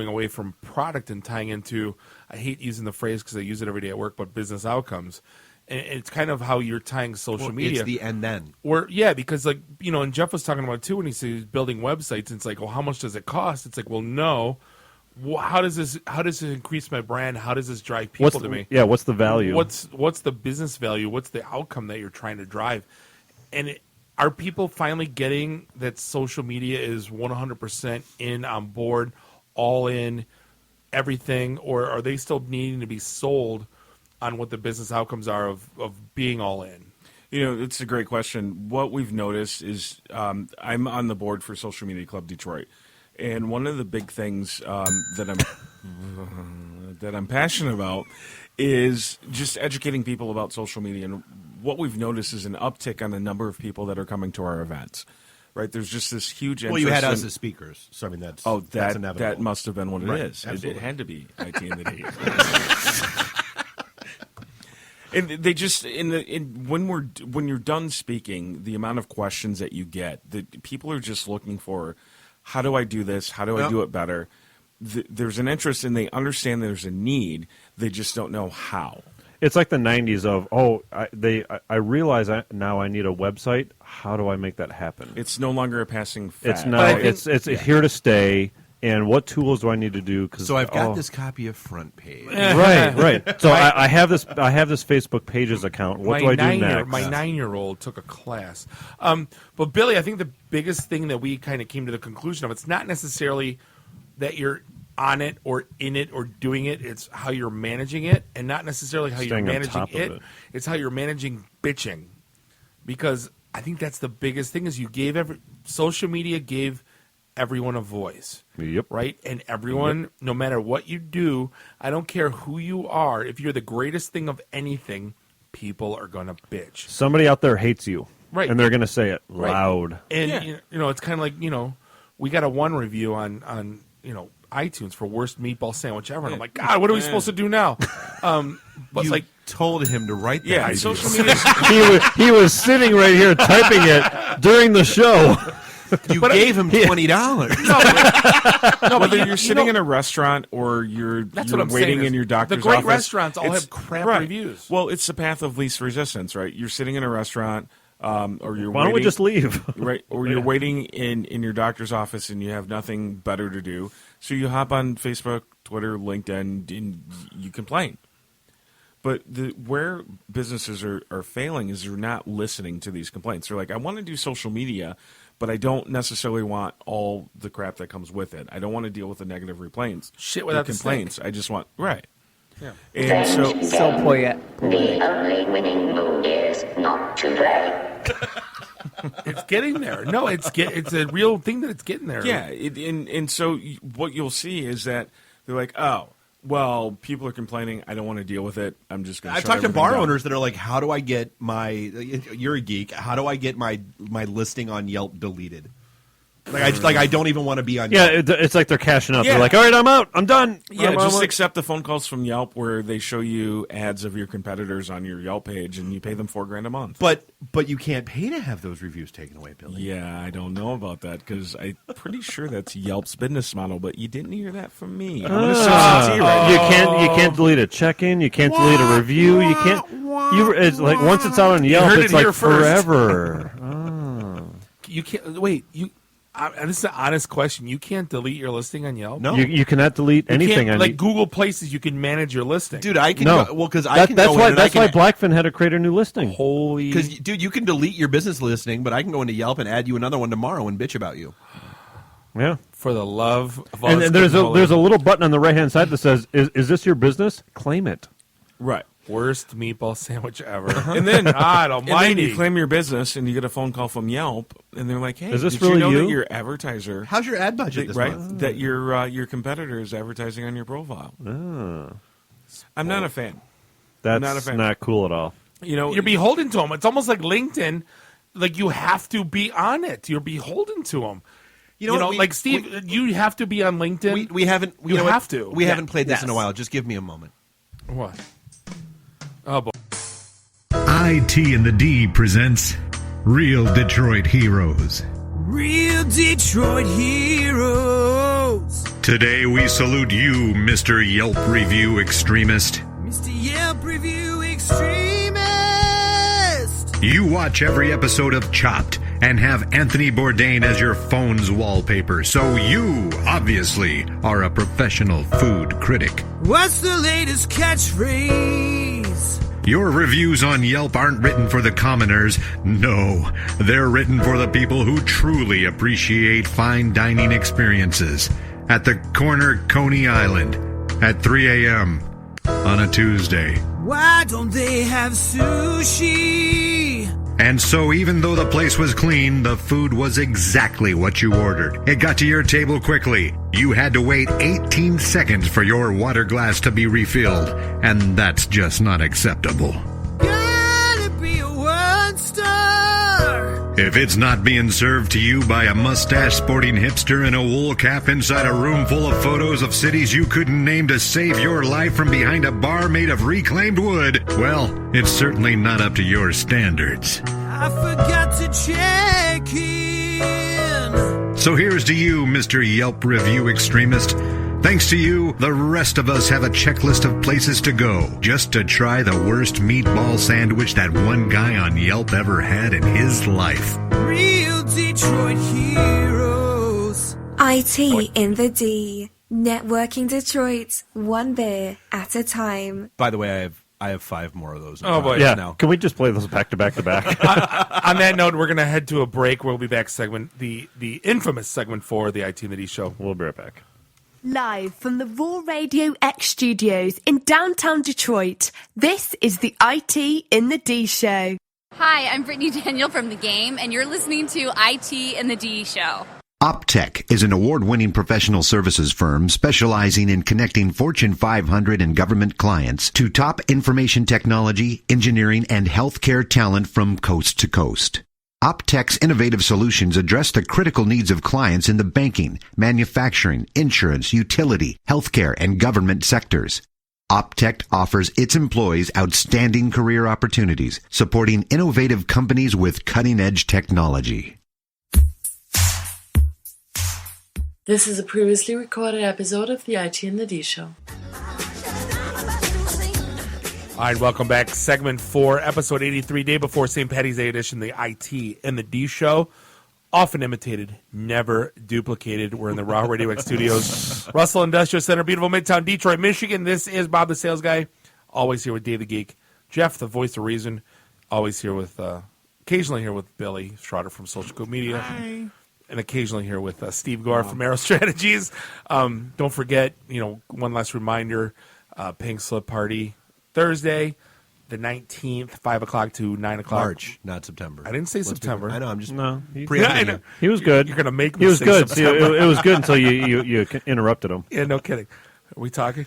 away from product and tying into. I hate using the phrase because I use it every day at work, but business outcomes. And it's kind of how you're tying social media. It's the and then. Because and Jeff was talking about it too when he said he's building websites. And it's like, well, how much does it cost? It's like, well, no. How does this increase my brand? How does this drive people to me? Yeah, what's the value? What's the business value? What's the outcome that you're trying to drive? And are people finally getting that social media is 100% in, on board, all in, everything, or are they still needing to be sold on what the business outcomes are of being all in? It's a great question. What we've noticed is I'm on the board for Social Media Club Detroit. And one of the big things that I'm passionate about is just educating people about social media. And what we've noticed is an uptick on the number of people that are coming to our events. Right? There's just this huge interest. Well, you had us as speakers, so I mean that's inevitable. That must have been what it right. is. It had to be IT and the D. And they just when you're done speaking, the amount of questions that you get, that people are just looking for. How do I do this? How do I do it better? There's an interest, and they understand there's a need. They just don't know how. It's like the 90s of, I realize now I need a website. How do I make that happen? It's no longer a passing fad. It's now it's here to stay. And what tools do I need to do? So I've got this copy of Front Page. Right. So I have this Facebook Pages account. What do I do next? My 9-year-old took a class. But Billy, I think the biggest thing that we kind of came to the conclusion of, it's not necessarily that you're on it or in it or doing it. It's how you're managing it, and not necessarily how you're managing it. It's how you're managing bitching. Because I think that's the biggest thing is social media gave everyone a voice. Yep. Right? And everyone, no matter what you do, I don't care who you are, if you're the greatest thing of anything, people are going to bitch. Somebody out there hates you. Right. And they're going to say it loud. And, it's kind of like, we got a 1 review on iTunes for worst meatball sandwich ever. And I'm like, God, what are we supposed to do now? But you told him to write that. Yeah, social media. he was sitting right here typing it during the show. You gave him $20. Whether you're sitting in a restaurant or you're waiting in your doctor's office. The great office, restaurants all have crap reviews. Well, it's the path of least resistance, right? You're sitting in a restaurant, or you're Why don't we just leave? Right, or you're waiting in your doctor's office and you have nothing better to do, so you hop on Facebook, Twitter, LinkedIn, and you complain. But where businesses are failing is they're not listening to these complaints. They're like, I want to do social media, but I don't necessarily want all the crap that comes with it. I don't want to deal with the negative shit without the complaints. I just want Yeah. And so poetic. The only winning move is not to brag. It's getting there. No, it's a real thing that it's getting there. Yeah, and so what you'll see is that they're like, oh, well, people are complaining. I don't want to deal with it. I'm just going to. I've talked to bar owners that are like, "How do I get my? You're a geek. How do I get my listing on Yelp deleted?" I don't even want to be on. Yeah, it's like they're cashing out. Yeah. They're like, all right, I'm out. I'm done. Yeah, I'm just out. accept the phone calls from Yelp where they show you ads of your competitors on your Yelp page, and you pay them $4,000 a month. But you can't pay to have those reviews taken away, Billy. Yeah, I don't know about that because I'm pretty sure that's Yelp's business model. But you didn't hear that from me. I'm going to say right You can't delete a check-in. You can't delete a review. You can't. It's like once it's out on Yelp, it's like forever. You can't wait. This is an honest question. You can't delete your listing on Yelp. No, you cannot delete anything on Google Places. You can manage your listing, dude. I can. No, because I can. That's go why. in That's and why Blackfin had to create a new listing. Holy, because dude, you can delete your business listing, but I can go into Yelp and add you another one tomorrow and bitch about you. Yeah, for the love of all. And there's a little button on the right hand side that says, "Is this your business? Claim it." Right. Worst meatball sandwich ever. And then, God almighty. And then you claim your business, and you get a phone call from Yelp, and they're like, "Hey, is this did really you know you? that your advertiser? How's your ad budget this month? That your competitor is advertising on your profile." I'm not a fan. That's not a fan. Not cool at all. You're beholden to them. It's almost like LinkedIn. Like you have to be on it. You're beholden to them. Like Steve, you have to be on LinkedIn. We haven't. You have to. We haven't played this in a while. Just give me a moment. What? Oh boy. IT and the D presents Real Detroit Heroes. Real Detroit Heroes. Today we salute you, Mr. Yelp Review Extremist. Mr. Yelp Review Extremist. You watch every episode of Chopped and have Anthony Bourdain as your phone's wallpaper, so you, obviously, are a professional food critic. What's the latest catchphrase? Your reviews on Yelp aren't written for the commoners. No, they're written for the people who truly appreciate fine dining experiences. At the corner Coney Island at 3 a.m. on a Tuesday. Why don't they have sushi? And so even though the place was clean, the food was exactly what you ordered. It got to your table quickly. You had to wait 18 seconds for your water glass to be refilled. And that's just not acceptable. Gotta be a 1-star. If it's not being served to you by a mustache-sporting hipster in a wool cap inside a room full of photos of cities you couldn't name to save your life from behind a bar made of reclaimed wood, well, it's certainly not up to your standards. I forgot to check in. So here's to you, Mr. Yelp Review Extremist. Thanks to you, the rest of us have a checklist of places to go just to try the worst meatball sandwich that one guy on Yelp ever had in his life. Real Detroit Heroes. IT in the D. Networking Detroit, one beer at a time. By the way, I have 5 more of those. Oh boy! Yeah. Now. Can we just play those back to back to back? On that note, we're going to head to a break. We'll be back. The infamous segment 4 of the IT and the D show. We'll be right back. Live from the Raw Radio X studios in downtown Detroit, this is the IT in the D show. Hi, I'm Brittany Daniel from The Game, and you're listening to IT in the D show. Optech is an award-winning professional services firm specializing in connecting Fortune 500 and government clients to top information technology, engineering, and healthcare talent from coast to coast. Optech's innovative solutions address the critical needs of clients in the banking, manufacturing, insurance, utility, healthcare, and government sectors. Optech offers its employees outstanding career opportunities, supporting innovative companies with cutting-edge technology. This is a previously recorded episode of the IT and the D show. All right, welcome back. Segment 4, episode 83, day before St. Paddy's Day edition, the IT and the D show. Often imitated, never duplicated. We're in the Raw Radio X studios, Russell Industrial Center, beautiful Midtown Detroit, Michigan. This is Bob the Sales Guy, always here with Dave the Geek. Jeff, the voice of reason, always here with, occasionally here with Billy Schroeder from Social Coop Media. Hi. And occasionally here with Steve Gore from Aero Strategies. Don't forget, one last reminder, Pink Slip Party, Thursday, the 19th, 5 o'clock to 9 o'clock. March, not September. I didn't say September. I know, I'm just preempting you. He was good. You're going to make me He was say good. September. See, it was good until you interrupted him. Yeah, no kidding. Are we talking?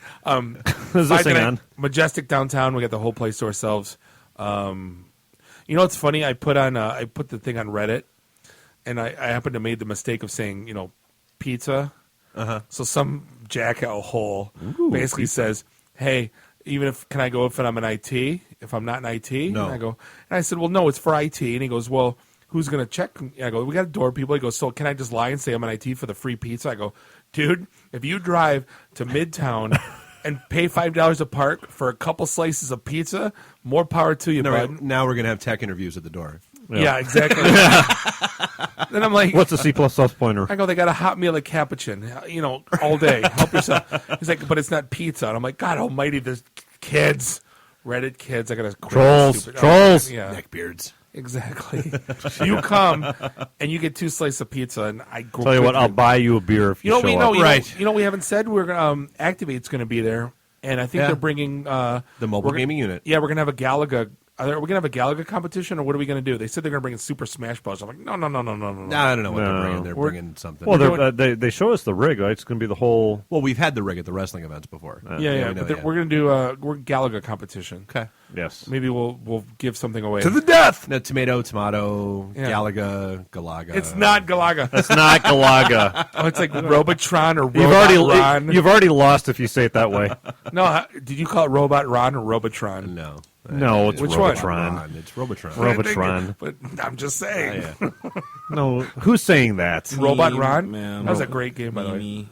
Is this thing on? Majestic downtown. We got the whole place to ourselves. It's funny? I put the thing on Reddit and I happened to made the mistake of saying, pizza. So some jackhole basically says, "Hey, can I go if I'm in IT? If I'm not in IT?" No. And I said, "Well, no, it's for IT." And he goes, "Well, who's going to check?" I go, "We got door people." He goes, "So can I just lie and say I'm in IT for the free pizza?" I go, "Dude, if you drive to Midtown and pay $5 a park for a couple slices of pizza, more power to you, bud." Now we're going to have tech interviews at the door. Yeah, exactly. Then I'm like, "What's a C++ pointer?" I go, "They got a hot meal at Capuchin, all day. Help yourself." He's like, "But it's not pizza." And I'm like, "God almighty, there's kids, Reddit kids. I got to trolls. Yeah. Neckbeards. Exactly. You come and you get 2 slices of pizza, and I go. Tell you what, I'll buy you a beer if you show up. We haven't said we're gonna Activate's going to be there, and I think they're bringing the mobile gaming unit. Yeah, we're going to have a Galaga. Are we going to have a Galaga competition, or what are we going to do? They said they're going to bring in Super Smash Bros. I'm like, no. I don't know what they're bringing. They're bringing something. Well, they show us the rig, right? It's going to be the whole. Well, we've had the rig at the wrestling events before. But we're going to do a Galaga competition. Okay. Yes. Maybe we'll give something away to the death. No, tomato, Galaga. It's not Galaga. It's not Galaga. Oh, it's like Robotron or Robot Ron. You've already lost if you say it that way. No, did you call it Robot Ron or Robotron? No, it's Which Robotron. one? It's Robotron. Robotron. But I'm just saying. No, who's saying that? Robot Ron? That was a great game, by the way.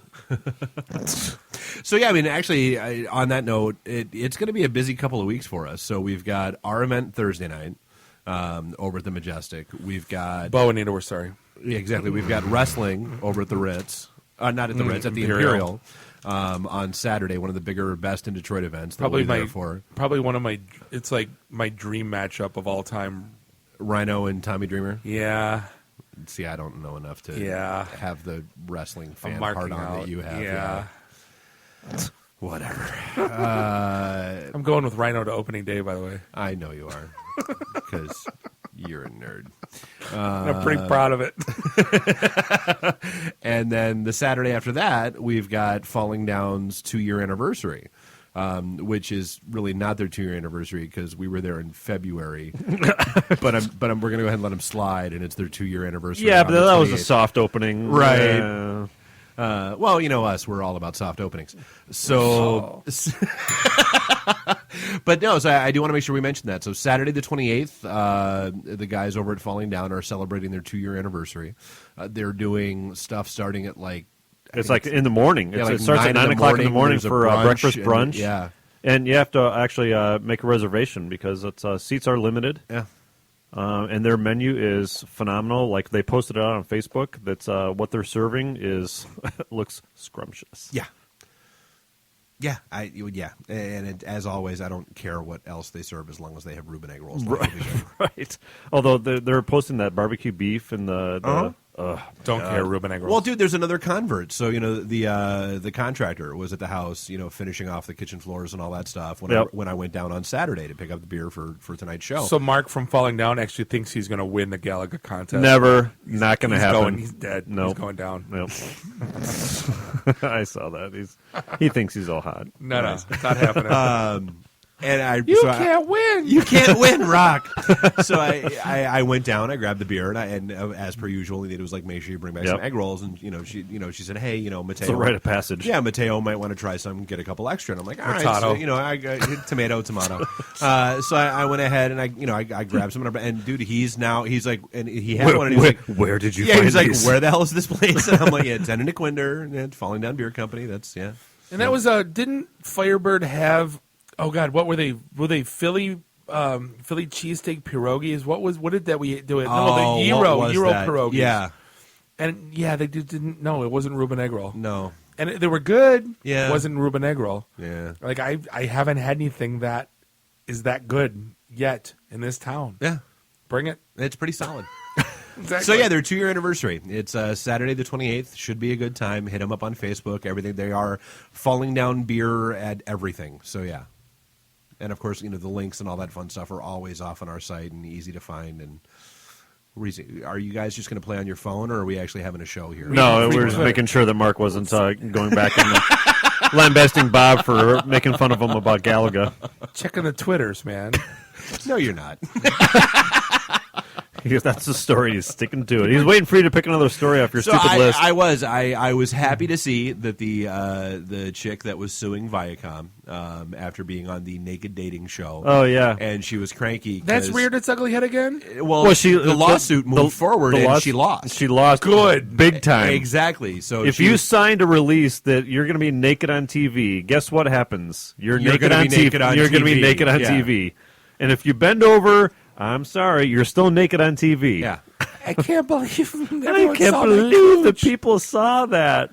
So, yeah, I mean, actually, on that note, it's going to be a busy couple of weeks for us. So we've got our event Thursday night over at the Majestic. We've got... Bo and Anita, we're sorry. Yeah, exactly. We've got wrestling over at the Ritz. Not at the Ritz, at the Imperial. On Saturday, one of the bigger, best in Detroit events. Probably one of my... It's like my dream matchup of all time. Rhino and Tommy Dreamer? Yeah. See, I don't know enough to have the wrestling fan part on that you have. Yeah. Whatever. I'm going with Rhino to opening day, by the way. I know you are. Because you're a nerd. I'm pretty proud of it. And then the Saturday after that, we've got Falling Down's 2-year anniversary. Which is really not their 2-year anniversary because we were there in February, but we're going to go ahead and let them slide, and it's their 2-year anniversary. Yeah, but that was a soft opening, right? Well, you know us, we're all about soft openings. So, but no, so I do want to make sure we mention that. So Saturday the 28th, the guys over at Falling Down are celebrating their 2-year anniversary. They're doing stuff starting at It's like in the morning. Yeah, It starts at 9 o'clock in the morning for breakfast brunch. Yeah. And you have to actually make a reservation because seats are limited. Yeah. And their menu is phenomenal. Like they posted it out on Facebook. That's what they're serving looks scrumptious. Yeah. Yeah, and as always, I don't care what else they serve as long as they have Reuben egg rolls. Right. Although they're posting that barbecue beef and the don't care Reuben egg rolls. Well, dude, there's another convert. So the contractor was at the house, finishing off the kitchen floors and all that stuff when I went down on Saturday to pick up the beer for tonight's show. So Mark from Falling Down actually thinks he's going to win the Galaga contest. Never, not going to happen. He's dead. No, he's going down. Nope. I saw that. He thinks he's all hot. No, it's not happening. And can't win. You can't win, Rock. So I went down, I grabbed the beer, and as per usual, it was like, make sure you bring back some egg rolls. And she said, hey, Mateo, it's a rite of passage. Yeah, Mateo might want to try some, get a couple extra. And I'm like, all right, so, I got tomato. So I went ahead and I grabbed some, and dude, he's like, and he had one, and he was like, where did you? Yeah, find he's like, these? where the hell is this place? And I'm like, yeah, it's Enden and Quinder, and Falling Down Beer Company. That's And that was didn't Firebird have? Oh God, what were they? Were they Philly cheesesteak pierogies? What did that we do? It? No, the gyro pierogies. Yeah, and they didn't. No, it wasn't Reuben egg roll. No, and they were good. Yeah, it wasn't Reuben egg roll. Yeah, like I haven't had anything that is that good yet in this town. Yeah, bring it. It's pretty solid. Exactly. So, yeah, their 2-year anniversary. It's Saturday the 28th. Should be a good time. Hit them up on Facebook. Everything. They are Falling Down beer at everything. So, yeah. And, of course, the links and all that fun stuff are always off on our site and easy to find. And are you guys just going to play on your phone, or are we actually having a show here? No, we're just making sure that Mark wasn't going back and lambasting Bob for making fun of him about Galaga. Checking the Twitters, man. No, you're not. That's the story. He's sticking to it. He's waiting for you to pick another story off your stupid list. I was happy to see that the chick that was suing Viacom after being on the Naked Dating show. Oh, yeah. And she was cranky. That's reared its ugly head again? Well, the lawsuit moved forward and she lost. She lost good. Big time. Exactly. So if you signed a release that you're going to be naked on TV, guess what happens? You're naked on TV. You're going to be naked on TV. And if you bend over, I'm sorry, you're still naked on TV. Yeah. I can't believe the people saw that.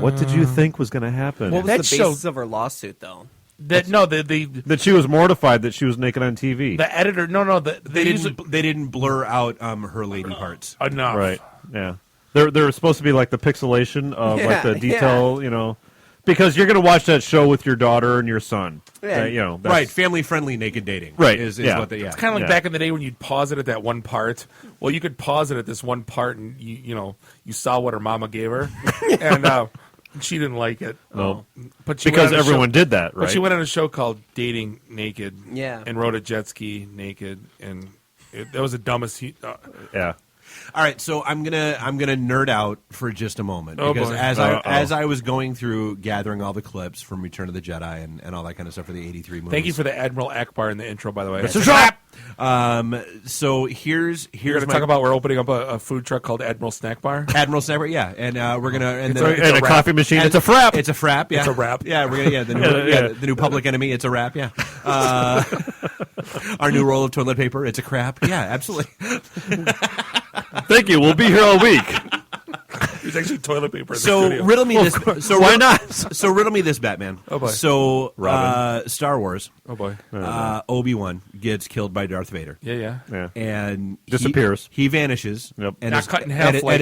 What did you think was going to happen? What was the basis of her lawsuit, though? That she was mortified that she was naked on TV. The editor, they didn't blur out her lady parts enough. Right? Yeah, they're supposed to be like the pixelation of like the detail, you know, because you're going to watch that show with your daughter and your son. Yeah. You know, right? Family friendly naked dating. Right? Is what they. Yeah. It's kind of like back in the day when you'd pause it at that one part. Well, you could pause it at this one part, and you saw what her mama gave her, and. She didn't like it. No. But she because everyone did that, right? But she went on a show called Dating Naked. Yeah. And rode a jet ski naked. And that was the dumbest. Yeah. All right, so I'm gonna nerd out for just a moment because boy. as I was going through gathering all the clips from Return of the Jedi and all that kind of stuff for the '83 movies. Thank you for the Admiral Akbar in the intro, by the way. It's a trap. So here's You're going to talk about we're opening up a food truck called Admiral Snack Bar. Admiral Snack Bar, yeah, and we're gonna It's a coffee machine. It's a frap. It's a frap. Yeah, it's a wrap. Yeah, we're gonna the new Public Enemy. It's a wrap. Yeah. Our new roll of toilet paper. It's a crap. Yeah, absolutely. Thank you. We'll be here all week. There's actually toilet paper in the So studio. riddle me this. So why not? So riddle me this, Batman. Oh, boy. So Star Wars. Oh boy. Obi-Wan gets killed by Darth Vader. Yeah. And disappears. He vanishes. Yep. And Not cut in half. And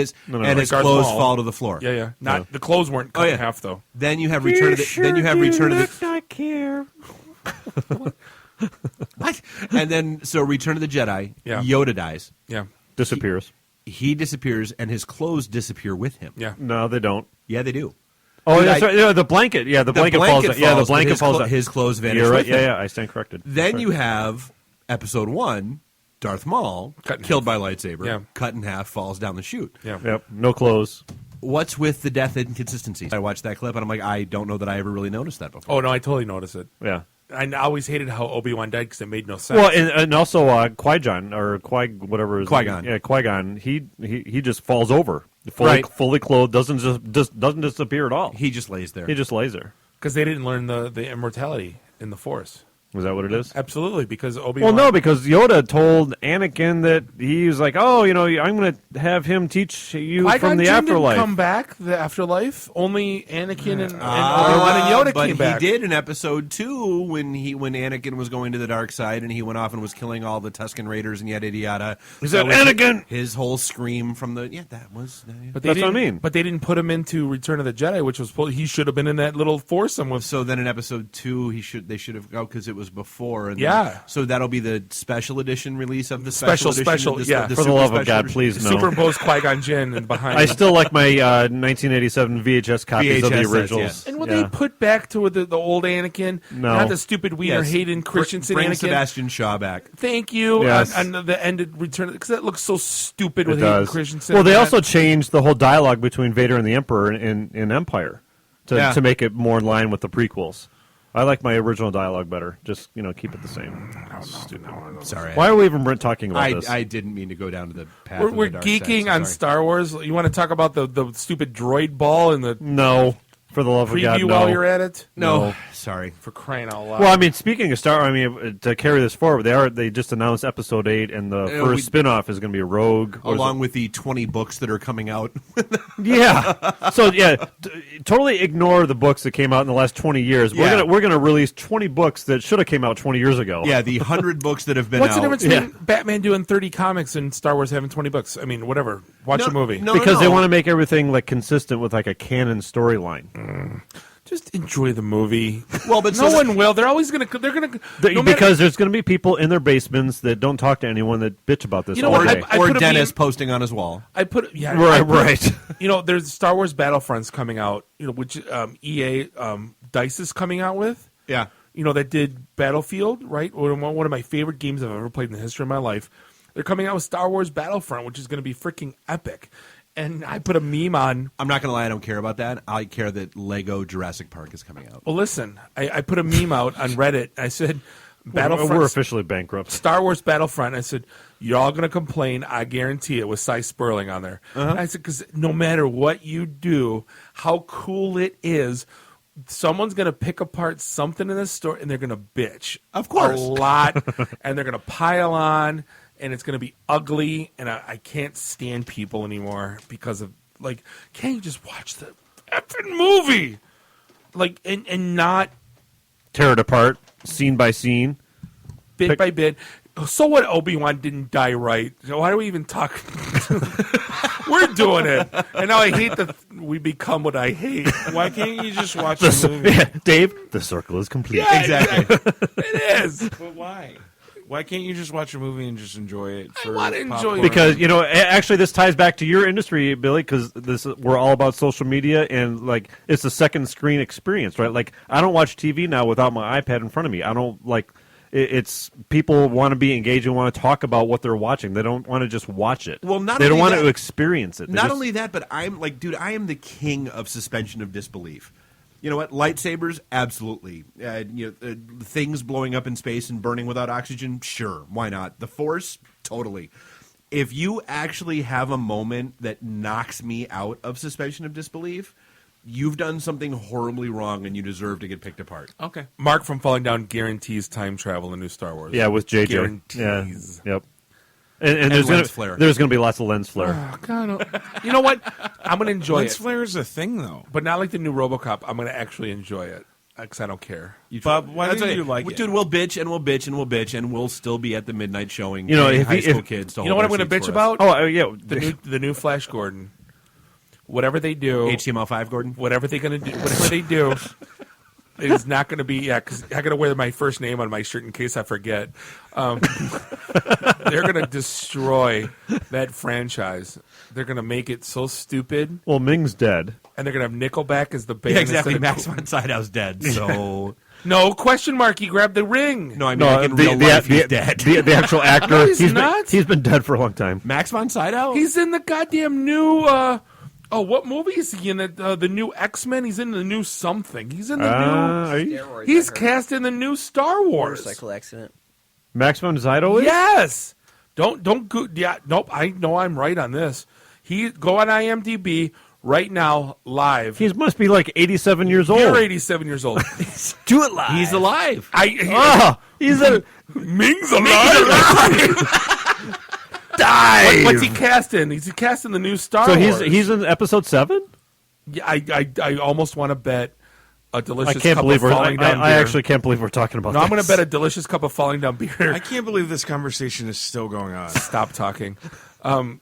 his like clothes Maul. fall to the floor. Yeah. Not the clothes weren't cut in half though. Then you have Return of the. Then you have Return of the. I care. What? And then Return of the Jedi. Yeah. Yoda dies. Yeah. Disappears. He disappears, and his clothes disappear with him. Yeah. No, they don't. Yeah, they do. Oh, that's right. Yeah, the blanket. Yeah, the blanket falls. Yeah, the blanket falls. His clothes vanish. You're right. with him. Yeah, I stand corrected. Then you have Episode 1, Darth Maul, killed by lightsaber, Yeah. cut in half, falls down the chute. Yeah. Yep. No clothes. What's with the death inconsistencies? I watched that clip, and I'm like, I don't know that I ever really noticed that before. Oh no, I totally noticed it. Yeah. I always hated how Obi-Wan died because it made no sense. Well, and also Qui-Gon or whatever his Qui-Gon. Yeah, Qui-Gon. He just falls over, Right. fully clothed, doesn't disappear at all. He just lays there. He just lays there. Because they didn't learn the immortality in the Force. Is that what it is? Absolutely, because Obi-Wan... Well, no, because Yoda told Anakin that he was like, I'm going to have him teach you Qui-Gon from the Jinn afterlife. Didn't come back, the afterlife. Only Anakin and Obi-Wan and Yoda but came back. He did in Episode 2 when Anakin was going to the dark side and he went off and was killing all the Tusken Raiders and yada yada. He said, Anakin! His whole scream from the... Yeah, that was... But That's what I mean. But they didn't put him into Return of the Jedi, which was... He should have been in that little foursome with... So then in Episode 2, they should have... Oh, because it was before... And Yeah. So that'll be the special edition release of the special special, edition. yeah. For the love of God, please no. Superimpose Qui-Gon Jinn and behind. I still like my 1987 VHS copies of the VHS sets, originals. yes. And will they put back to the old Anakin? No. Not the stupid Wiener Hayden Christensen Bring Anakin. Sebastian Shaw back. Thank you. Yes. On the ended Return, because that looks so stupid It with Hayden does. Christensen. Well, they and also that. changed the whole dialogue between Vader and the Emperor in Empire to make it more in line with the prequels. I like my original dialogue better. Just keep it the same. Sorry. Why are we even talking about this? I didn't mean to go down to the path. We're of the dark geeking side, so on sorry. Star Wars. You want to talk about the stupid droid ball and the No, for the love of God, preview no. while you're at it? No, sorry. For crying out loud. Well, I mean, speaking of Star, to carry this forward, they just announced Episode 8, and the first spinoff is going to be Rogue, Along with the 20 books that are coming out. Yeah. So totally ignore the books that came out in the last 20 years. Yeah. We're gonna release 20 books that should have came out 20 years ago. Yeah, the 100 books that have been What's out. the difference between Batman doing 30 comics and Star Wars having 20 books? I mean, whatever. Watch a movie. Because they want to make everything consistent with a canon storyline. Just enjoy the movie. Well, but no one will. They're always going to. They're going to. Because there's going to be people in their basements that don't talk to anyone that bitch about this. You know all what? day. I or put a Dennis meme- posting on his wall. Right. There's Star Wars Battlefronts coming out. Which EA Dice is coming out with. Yeah. That did Battlefield. Right. One of my favorite games I've ever played in the history of my life. They're coming out with Star Wars Battlefront, which is going to be freaking epic. And I put a meme on. I'm not going to lie, I don't care about that. I care that Lego Jurassic Park is coming out. Well, listen, I put a meme out on Reddit. I said, Battlefront. We're officially bankrupt. Star Wars Battlefront. I said, you're all going to complain. I guarantee it with Cy Sperling on there. And I said, because no matter what you do, how cool it is, someone's going to pick apart something in the store and they're going to bitch. Of course. A lot. And they're going to pile on. And it's going to be ugly. And I can't stand people anymore because of, like, can't you just watch the effing movie? Like, and not tear it apart, scene by scene, bit by bit. So what? Obi-Wan didn't die right. So why do we even talk? We're doing it, and now I hate that we become what I hate. Why can't you just watch the movie? Yeah, Dave, the circle is complete. Yeah, exactly. It is. But why? Why can't you just watch a movie and just enjoy it? I want to enjoy it. Because, you know, actually this ties back to your industry, Billy, because we're all about social media and, like, it's a second screen experience, right? Like, I don't watch TV now without my iPad in front of me. I don't, like, it's people want to be engaged and want to talk about what they're watching. They don't want to just watch it. Well, they don't want to experience it. Not only that, but I'm like, dude, I am the king of suspension of disbelief. You know what? Lightsabers, absolutely. Things blowing up in space and burning without oxygen, sure. Why not? The Force, totally. If you actually have a moment that knocks me out of suspension of disbelief, you've done something horribly wrong and you deserve to get picked apart. Okay. Mark from Falling Down guarantees time travel in new Star Wars. Yeah, with JJ. Guarantees. Yeah. Yep. And there's lens flare. There's going to be lots of lens flare. Oh, God, you know what? I'm going to enjoy Lens it. flare is a thing, though. But not like the new RoboCop. I'm going to actually enjoy it because I don't care. Bob, why didn't you like it? Dude, we'll bitch and we'll bitch and we'll bitch and we'll still be at the midnight showing. You know, paying if high school kids to you know hold what I'm their going to seats bitch for us. about? Oh, yeah. The new Flash Gordon. Whatever they do, HTML5 Gordon. Whatever they're going to do, whatever they do, it is not going to be. Yeah, because I got to wear my first name on my shirt in case I forget. They're going to destroy that franchise. They're going to make it so stupid. Well, Ming's dead, and they're going to have Nickelback as the band. Yeah, exactly. instead Max von Sydow's dead. So no question mark. He grabbed the ring. no, I mean, like in real life, he's dead. The actual actor, No, he's not. He's been dead for a long time. Max von Sydow. He's in the goddamn new. What movie is he in? The new X-Men. He's in the new something. He's in the new. Steroids, He's I heard. cast in the new Star Wars. Motorcycle accident. Max von Sydow is? Yes. Don't go. Yeah. Nope. I know I'm right on this. Go on IMDb right now, live. He must be like 87 years old. You're 87 years old. Do it live. He's alive. He's a Ming's alive. Die. What's he cast in? He's cast in the new Star Wars. So he's in episode 7? Yeah, I almost want to bet a delicious I can't cup believe of falling down I beer. actually can't believe we're talking about No, this. I'm going to bet a delicious cup of falling down beer. I can't believe this conversation is still going on. Stop talking. Well,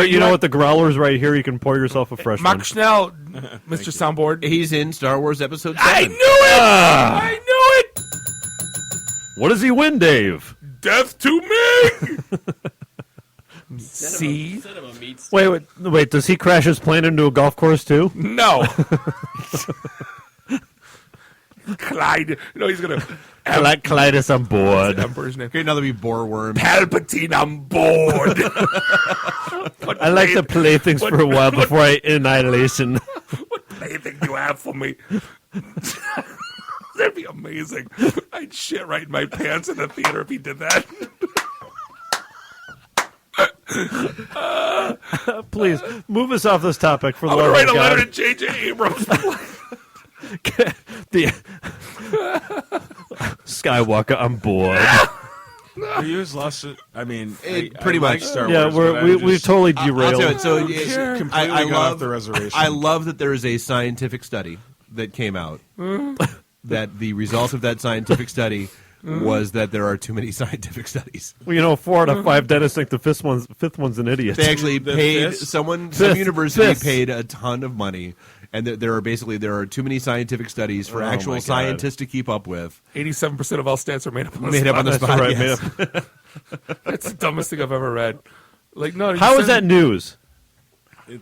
you know what? The growler's right here. You can pour yourself a fresh Mark one. Schnell, Mr. Soundboard. He's in Star Wars Episode 7. I knew it! I knew it! What does he win, Dave? Death to me! See? Wait. Does he crash his plane into a golf course too? No. Clyde. No, he's going to... Clyde is on board. Emperor's name. Okay, now there'll be Boreworm. Palpatine on board. I like to play things for a while before annihilation. What plaything do you have for me? That'd be amazing. I'd shit right in my pants in the theater if he did that. Please move us off this topic for the I'm love going to of write a God. letter to J.J. Abrams. Skywalker on board. Are you as lost? I mean, pretty I much. like Star Yeah, Wars. we've totally I'll derailed. tell you, so completely I got love off the reservation. I love that there is a scientific study that came out that the result of that scientific study was that there are too many scientific studies. Well, you know, 4 out of 5 dentists think the fifth one's an idiot. They actually paid fifth? some Fifth. university Fifth. paid a ton of money, and there are too many scientific studies for Oh, actual my God. scientists to keep up with. 87% of all stats are made up on the Made spot. up on the That's spot. right, yes. That's the dumbest thing I've ever read. Like, no. How is that news?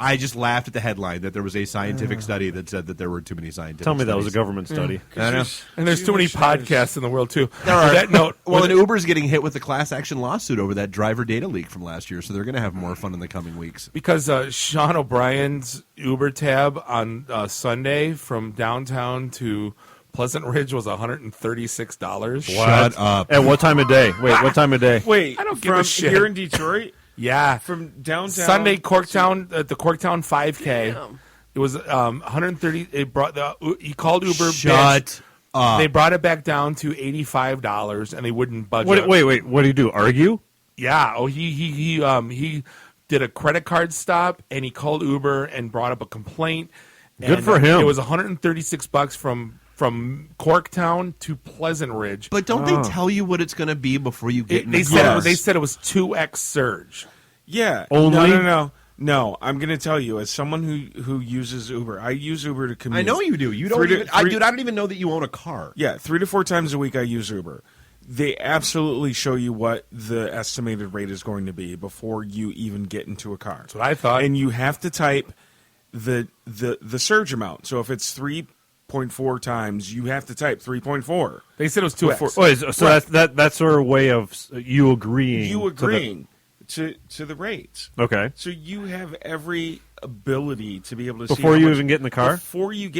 I just laughed at the headline that there was a scientific study that said that there were too many scientific Tell me studies. that was a government study. I know. And there's too many podcasts in the world, too. There are. That note, Well, and Uber's getting hit with the class action lawsuit over that driver data leak from last year, so they're going to have more fun in the coming weeks. because Sean O'Brien's Uber tab on Sunday from downtown to Pleasant Ridge was $136. Shut up. At what time of day? Wait, what time of day? Wait, I don't give from a shit. here in Detroit? Yeah. From downtown? Sunday, Corktown, at the Corktown 5K. It was 130. He called Uber. Shut up. They brought it back down to $85, and they wouldn't budge. Wait. What do you do? Argue? Yeah. Oh, he did a credit card stop, and he called Uber and brought up a complaint. Good for him. It was $136 from Corktown to Pleasant Ridge. But don't they tell you what it's going to be before you get in the They car? said it was 2x surge. Yeah. Only? No, I'm going to tell you, as someone who uses Uber, I use Uber to commute. I know you do. You don't even, I don't even know that you own a car. Yeah, 3 to 4 times a week I use Uber. They absolutely show you what the estimated rate is going to be before you even get into a car. That's what I thought. And you have to type the surge amount. So if it's 3.4 times, you have to type 3.4. They said it was 2x. Wait, so right. that's their way of you agreeing. You agreeing to the rates. Okay. So you have every ability to be able to before see you even get in the car. Before you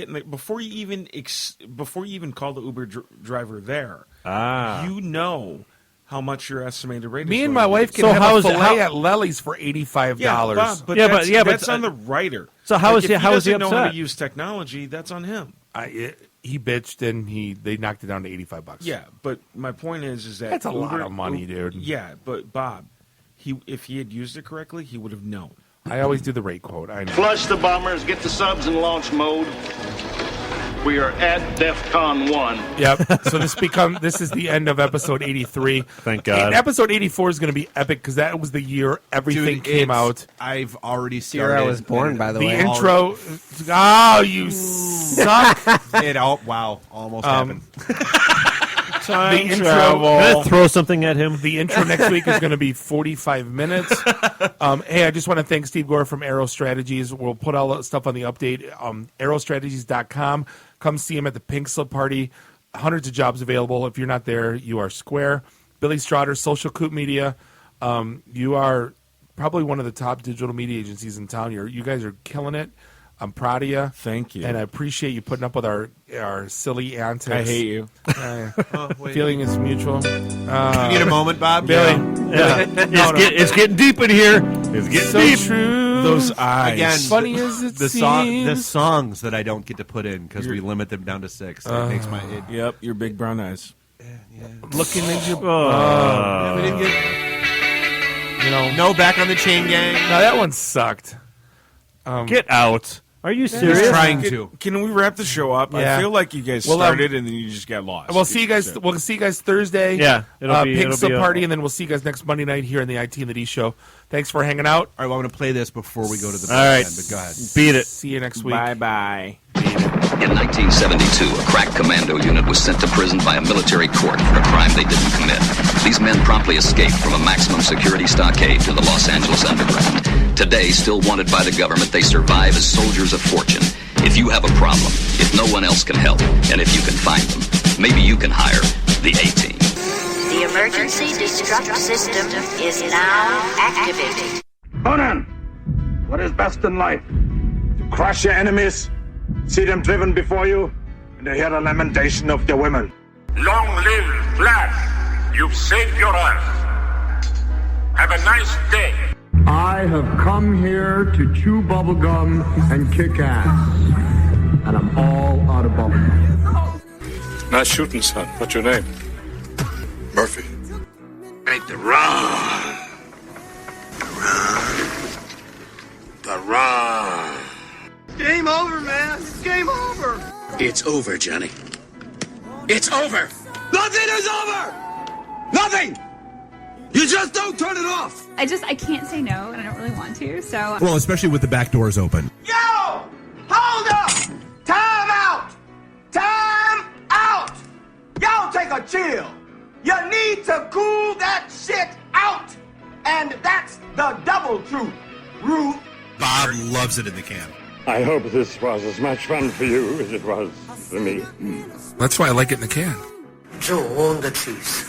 even call the Uber driver there. You know how much your estimated rate is. Me and my wife can have a filet at Lely's for $85. Yeah, but that's on the writer. So how is if he doesn't know how upset? to use technology? That's on him. He bitched and they knocked it down to $85. Yeah, but my point is that that's a lot of money, dude. Yeah, but Bob, if he had used it correctly, he would have known. I always do the rate quote. I know. Flush the bombers, get the subs in launch mode. We are at DEFCON 1. Yep. So this is the end of episode 83. Thank God. And episode 84 is going to be epic because that was the year everything came out. I've already started. Year I was born, by the way. The intro. Oh, you suck. Almost happened. The intro. Can I throw something at him? The intro next week is going to be 45 minutes. Hey, I just want to thank Steve Gore from Aero Strategies. We'll put all that stuff on the update. Aerostrategies.com. Come see him at the Pink Slip Party. Hundreds of jobs available. If you're not there, you are square. Billy Strotter, Social Coop Media. You are probably one of the top digital media agencies in town. You guys are killing it. I'm proud of you. Thank you. And I appreciate you putting up with our silly antics. I hate you. Feeling is mutual. You need a moment, Bob? Billy. Yeah. It's getting deep in here. It's getting so deep. True. Those eyes. Again, funny as it the seems. songs that I don't get to put in because we limit them down to 6. It makes my Yep, your big brown eyes. Looking at your we didn't get, no back on the chain gang. No, that one sucked. Get out. Are you serious? Trying to. Can we wrap the show up? Yeah. I feel like you guys started and then you just got lost. We'll see you guys. We'll see you guys Thursday. Yeah, Pink Slip Party, and then we'll see you guys next Monday night here in the IT and the D show. Thanks for hanging out. All right, well, I'm going to play this before we go to the All right, but go ahead. Beat it. See you next week. Bye. In 1972, a crack commando unit was sent to prison by a military court for a crime they didn't commit. These men promptly escaped from a maximum security stockade to the Los Angeles underground. Today, still wanted by the government, they survive as soldiers of fortune. If you have a problem, if no one else can help, and if you can find them, maybe you can hire the A-Team. The emergency destruct system is now activated. Conan, what is best in life? To crush your enemies, see them driven before you, and to hear the lamentation of their women. Long live Flash! You've saved your life. Have a nice day. I have come here to chew bubblegum and kick ass. And I'm all out of bubblegum. Nice shooting, son. What's your name? Murphy. Make the run. The run. Game over, man. It's game over. It's over, Johnny. It's over. Nothing is over. Nothing. You just don't turn it off. I can't say no, and I don't really want to, so. Well, especially with the back doors open. Yo! Hold up! Time out! Time out! Y'all take a chill. You need to cool that shit out. And that's the double truth. Ruth Bob loves it in the can. I hope this was as much fun for you as it was for me. That's why I like it in the can. 좋은 the cheese.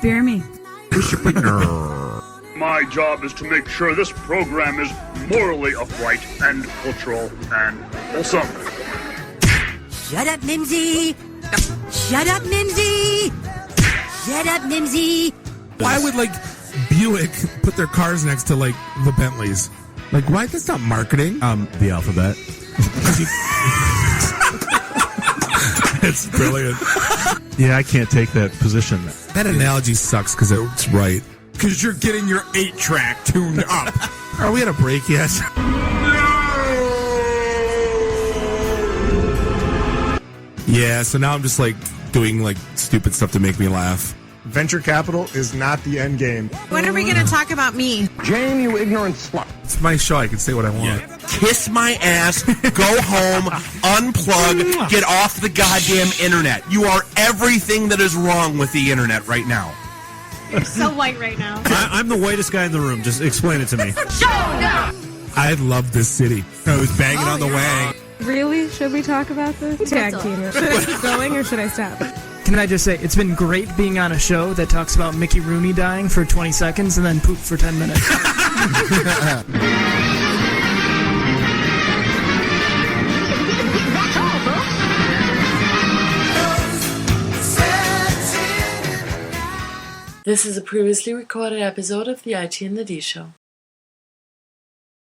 Bear me. My job is to make sure this program is morally upright and cultural and wholesome. Shut up, Mimsy! Shut up, Mimsy! Shut up, Mimsy! Why would Buick put their cars next to the Bentleys? Why? That's not marketing. The alphabet. It's brilliant. Yeah, I can't take that position. That analogy sucks because it's right. Because you're getting your 8-track tuned up. Are we at a break yet? Yeah, so now I'm just doing stupid stuff to make me laugh. Venture capital is not the end game. When are we going to talk about me? Jane, you ignorant slut. It's my show. I can say what I want. Yeah. Kiss my ass, go home, unplug, get off the goddamn internet. You are everything that is wrong with the internet right now. You're so white right now. I'm the whitest guy in the room. Just explain it to me. I love this city. I was banging on the wang. Really? Should we talk about this? Tag team it. Should I keep going or should I stop? Can I just say, it's been great being on a show that talks about Mickey Rooney dying for 20 seconds and then poop for 10 minutes. This is a previously recorded episode of the IT and the D Show.